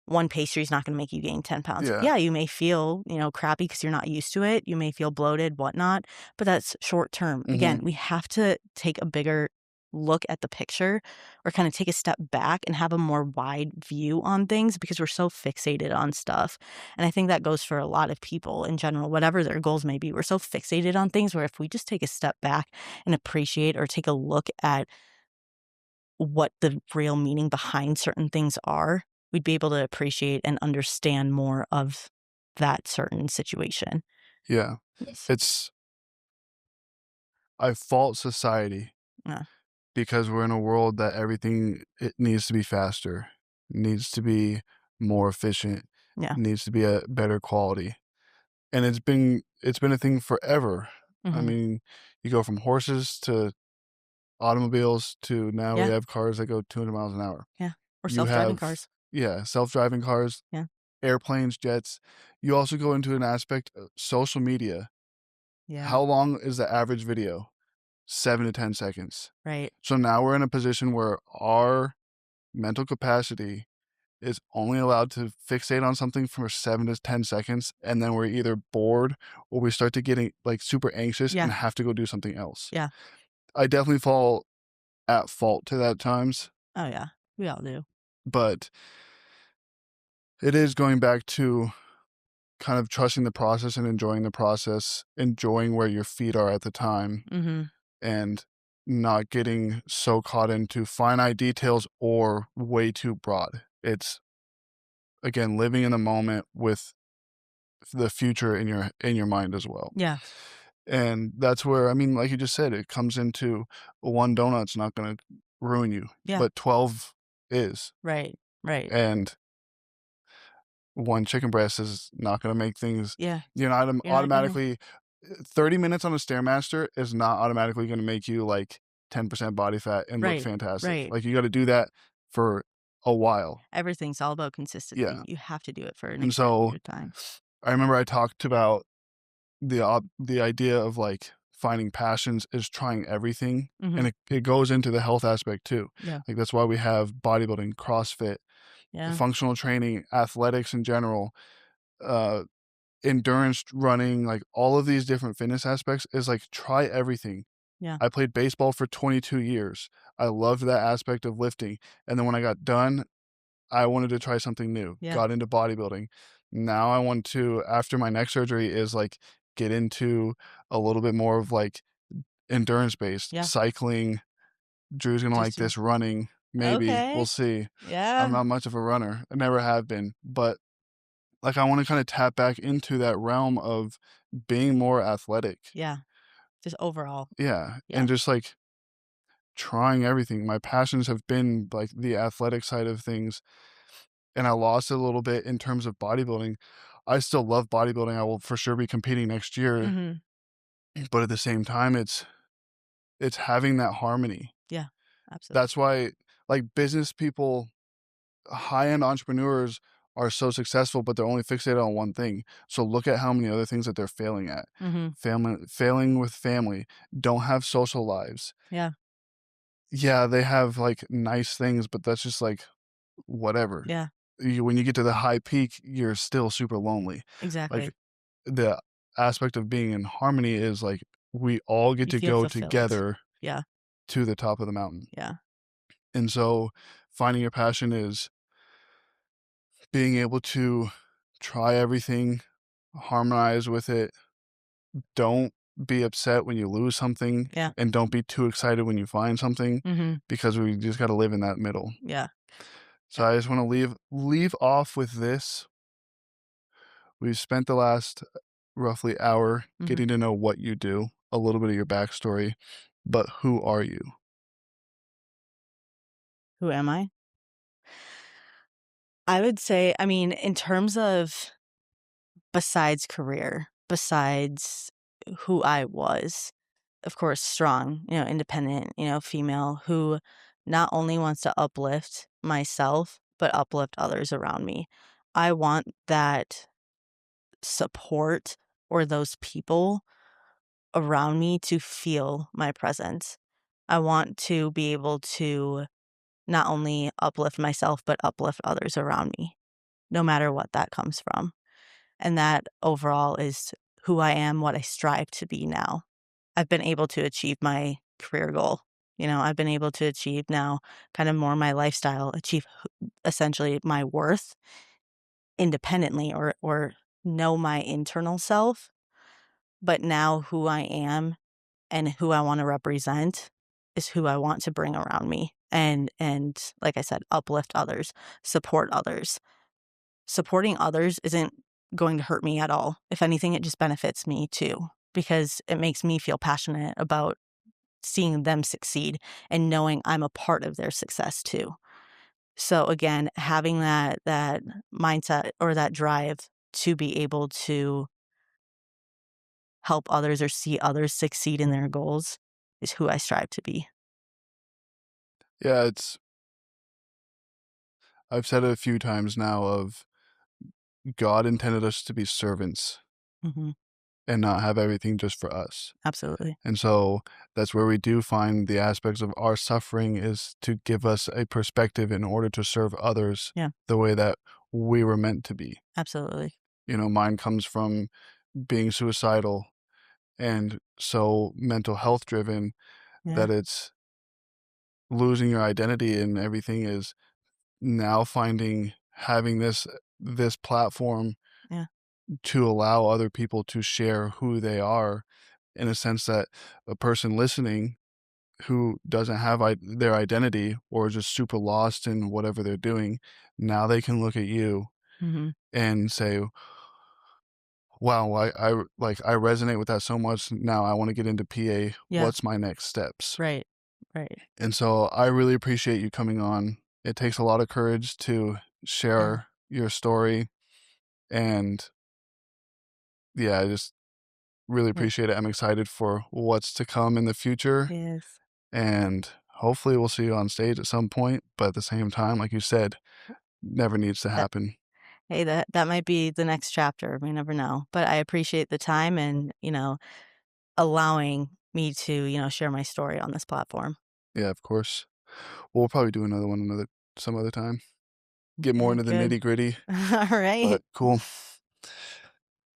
Speaker 2: One pastry is not gonna make you gain 10 pounds.
Speaker 1: Yeah.
Speaker 2: Yeah, you may feel, crappy because 'cause you're not used to it. You may feel bloated, whatnot, but that's short term. Again,
Speaker 1: Mhm.
Speaker 2: we have to take a bigger look at the picture or kinda take a step back and have a more wide view on things because we're so fixated on stuff. And I think that goes for a lot of people in general, whatever their goals may be. We're so fixated on things where if we just take a step back and appreciate or take a look at what the real meaning behind certain things are, we'd be able to appreciate and understand more of that certain situation.
Speaker 1: Yeah.
Speaker 2: Yes.
Speaker 1: It's I fault society
Speaker 2: Yeah,
Speaker 1: because we're in a world that everything it needs to be faster, needs to be more efficient,
Speaker 2: yeah,
Speaker 1: needs to be a better quality. And it's been a thing forever. I
Speaker 2: mhm,
Speaker 1: mean, you go from horses to automobiles to now we
Speaker 2: yeah,
Speaker 1: have cars that go 200 miles an hour.
Speaker 2: yeah, or
Speaker 1: You
Speaker 2: self-driving
Speaker 1: have
Speaker 2: cars.
Speaker 1: yeah, self-driving cars,
Speaker 2: Yeah,
Speaker 1: airplanes, jets. You also go into an aspect of social media.
Speaker 2: yeah,
Speaker 1: How long is the average video? 7 to 10 seconds.
Speaker 2: right,
Speaker 1: So now we're in a position where our mental capacity is only allowed to fixate on something for 7 to 10 seconds, and then we're either bored or we start to getting, like, super anxious and
Speaker 2: yeah,
Speaker 1: have to go do something else.
Speaker 2: yeah,
Speaker 1: I definitely fall at fault to that at times,
Speaker 2: oh, yeah, we all do.
Speaker 1: but it is going back to kind of trusting the process and enjoying the process, enjoying where your feet are at the time,
Speaker 2: Mhm,
Speaker 1: and not getting so caught into finite details or way too broad. It's, again, living in the moment with the future in your mind as well.
Speaker 2: yeah,
Speaker 1: And that's where, I mean, like you just said, it comes into one donut's not gonna ruin you,
Speaker 2: yeah,
Speaker 1: but 12 is.
Speaker 2: right, right,
Speaker 1: And one chicken breast is not gonna make things
Speaker 2: yeah,
Speaker 1: you're not
Speaker 2: you're not gonna
Speaker 1: 30 minutes on a Stairmaster is not automatically gonna make you, like, 10% body fat and look
Speaker 2: right,
Speaker 1: fantastic.
Speaker 2: right.
Speaker 1: Like, you gotta do that for a while.
Speaker 2: Everything's all about consistency.
Speaker 1: Yeah.
Speaker 2: You have to do it for an
Speaker 1: And
Speaker 2: extended
Speaker 1: so,
Speaker 2: period of time.
Speaker 1: I remember I talked about the idea of, like, finding passions is trying everything, and
Speaker 2: Mhm,
Speaker 1: it goes into the health aspect too.
Speaker 2: yeah,
Speaker 1: Like, that's why we have bodybuilding, CrossFit,
Speaker 2: yeah,
Speaker 1: functional training, athletics in general, uh, endurance running, like, all of these different fitness aspects is, like, try everything.
Speaker 2: yeah,
Speaker 1: I played baseball for 22 years. I loved that aspect of lifting, and then when I got done, I wanted to try something new,
Speaker 2: yeah,
Speaker 1: got into bodybuilding. Now I want to, after my neck surgery, is, like, get into a little bit more of, like, endurance-based,
Speaker 2: yeah,
Speaker 1: cycling. Drew's gonna
Speaker 2: just
Speaker 1: like
Speaker 2: to
Speaker 1: this, running, maybe, we'll
Speaker 2: okay,
Speaker 1: see. I'm
Speaker 2: yeah,
Speaker 1: not much of a runner, I never have been, but, like, I wanna kinda tap back into that realm of being more athletic.
Speaker 2: yeah, just overall,
Speaker 1: Yeah,
Speaker 2: yeah,
Speaker 1: and just, like, trying everything. My passions have been, like, the athletic side of things, and I lost it a little bit in terms of bodybuilding. I still love bodybuilding. I will for sure be competing next year,
Speaker 2: Mhm.
Speaker 1: but at the same time, it's having that harmony.
Speaker 2: Yeah. Absolutely.
Speaker 1: That's why, like, business people, high-end entrepreneurs are so successful, but they're only fixated on one thing. So look at how many other things that they're failing at.
Speaker 2: Mhm.
Speaker 1: Failing with family, don't have social lives.
Speaker 2: Yeah.
Speaker 1: Yeah, they have, like, nice things, but that's just, like, whatever.
Speaker 2: Yeah.
Speaker 1: When you get to the high peak, you're still super lonely. Like,
Speaker 2: Exactly.
Speaker 1: the aspect of being in harmony is, like, we all get
Speaker 2: You
Speaker 1: to
Speaker 2: feel
Speaker 1: go
Speaker 2: fulfilled.
Speaker 1: together
Speaker 2: Yeah.
Speaker 1: to the top of the mountain.
Speaker 2: Yeah.
Speaker 1: And so finding your passion is being able to try everything, harmonize with it. Don't be upset when you lose something,
Speaker 2: Yeah.
Speaker 1: and don't be too excited when you find something,
Speaker 2: Mhm.
Speaker 1: because we just gotta live in that middle.
Speaker 2: Yeah.
Speaker 1: So I just wanna leave off with this. We've spent the last roughly hour
Speaker 2: Mhm.
Speaker 1: getting to know what you do, a little bit of your backstory, but who are you?
Speaker 2: Who am I? I would say, I mean, in terms of besides career, besides who I was, of course, strong, independent, female who not only wants to uplift myself, but uplift others around me. I want that support or those people around me to feel my presence. I want to be able to not only uplift myself, but uplift others around me, no matter what that comes from. And that overall is who I am, what I strive to be now. I've been able to achieve my career goal. I've been able to achieve now kind of more my lifestyle, achieve essentially my worth independently or know my internal self. But now who I am and who I want to represent is who I want to bring around me. And like I said, uplift others, support others. Supporting others isn't going to hurt me at all. If anything, it just benefits me too, because it makes me feel passionate about seeing them succeed and knowing I'm a part of their success too. So again, having that mindset or that drive to be able to help others or see others succeed in their goals is who I strive to be.
Speaker 1: Yeah, I've said it a few times now of God intended us to be servants
Speaker 2: Mhm.
Speaker 1: and not have everything just for us.
Speaker 2: Absolutely.
Speaker 1: And so that's where we do find the aspects of our suffering is to give us a perspective in order to serve others
Speaker 2: Yeah,
Speaker 1: the way that we were meant to be.
Speaker 2: absolutely.
Speaker 1: Mine comes from being suicidal and so mental health driven
Speaker 2: Yeah,
Speaker 1: that it's losing your identity and everything is now finding having this platform
Speaker 2: yeah,
Speaker 1: to allow other people to share who they are in a sense that a person listening who doesn't have their identity or is just super lost in whatever they're doing, now they can look at you
Speaker 2: mhm.
Speaker 1: and say, "Wow, I resonate with that so much. Now I want to get into PA.
Speaker 2: Yeah,
Speaker 1: What's my next steps?"
Speaker 2: right, right.
Speaker 1: And so I really appreciate you coming on. It takes a lot of courage to
Speaker 2: Yeah,
Speaker 1: share your story, and yeah, I just really
Speaker 2: yeah,
Speaker 1: appreciate it. I'm excited for what's to come in the future,
Speaker 2: yes.
Speaker 1: and hopefully we'll see you on stage at some point. But at the same time, like you said, never needs to
Speaker 2: That
Speaker 1: happen.
Speaker 2: hey, that might be the next chapter, we never know, but I appreciate the time and, allowing me to, share my story on this platform.
Speaker 1: Yeah, of course. We'll probably do another one some other time. Get more
Speaker 2: Okay,
Speaker 1: into the
Speaker 2: good.
Speaker 1: nitty gritty,
Speaker 2: Alright.
Speaker 1: but cool.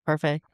Speaker 2: Perfect.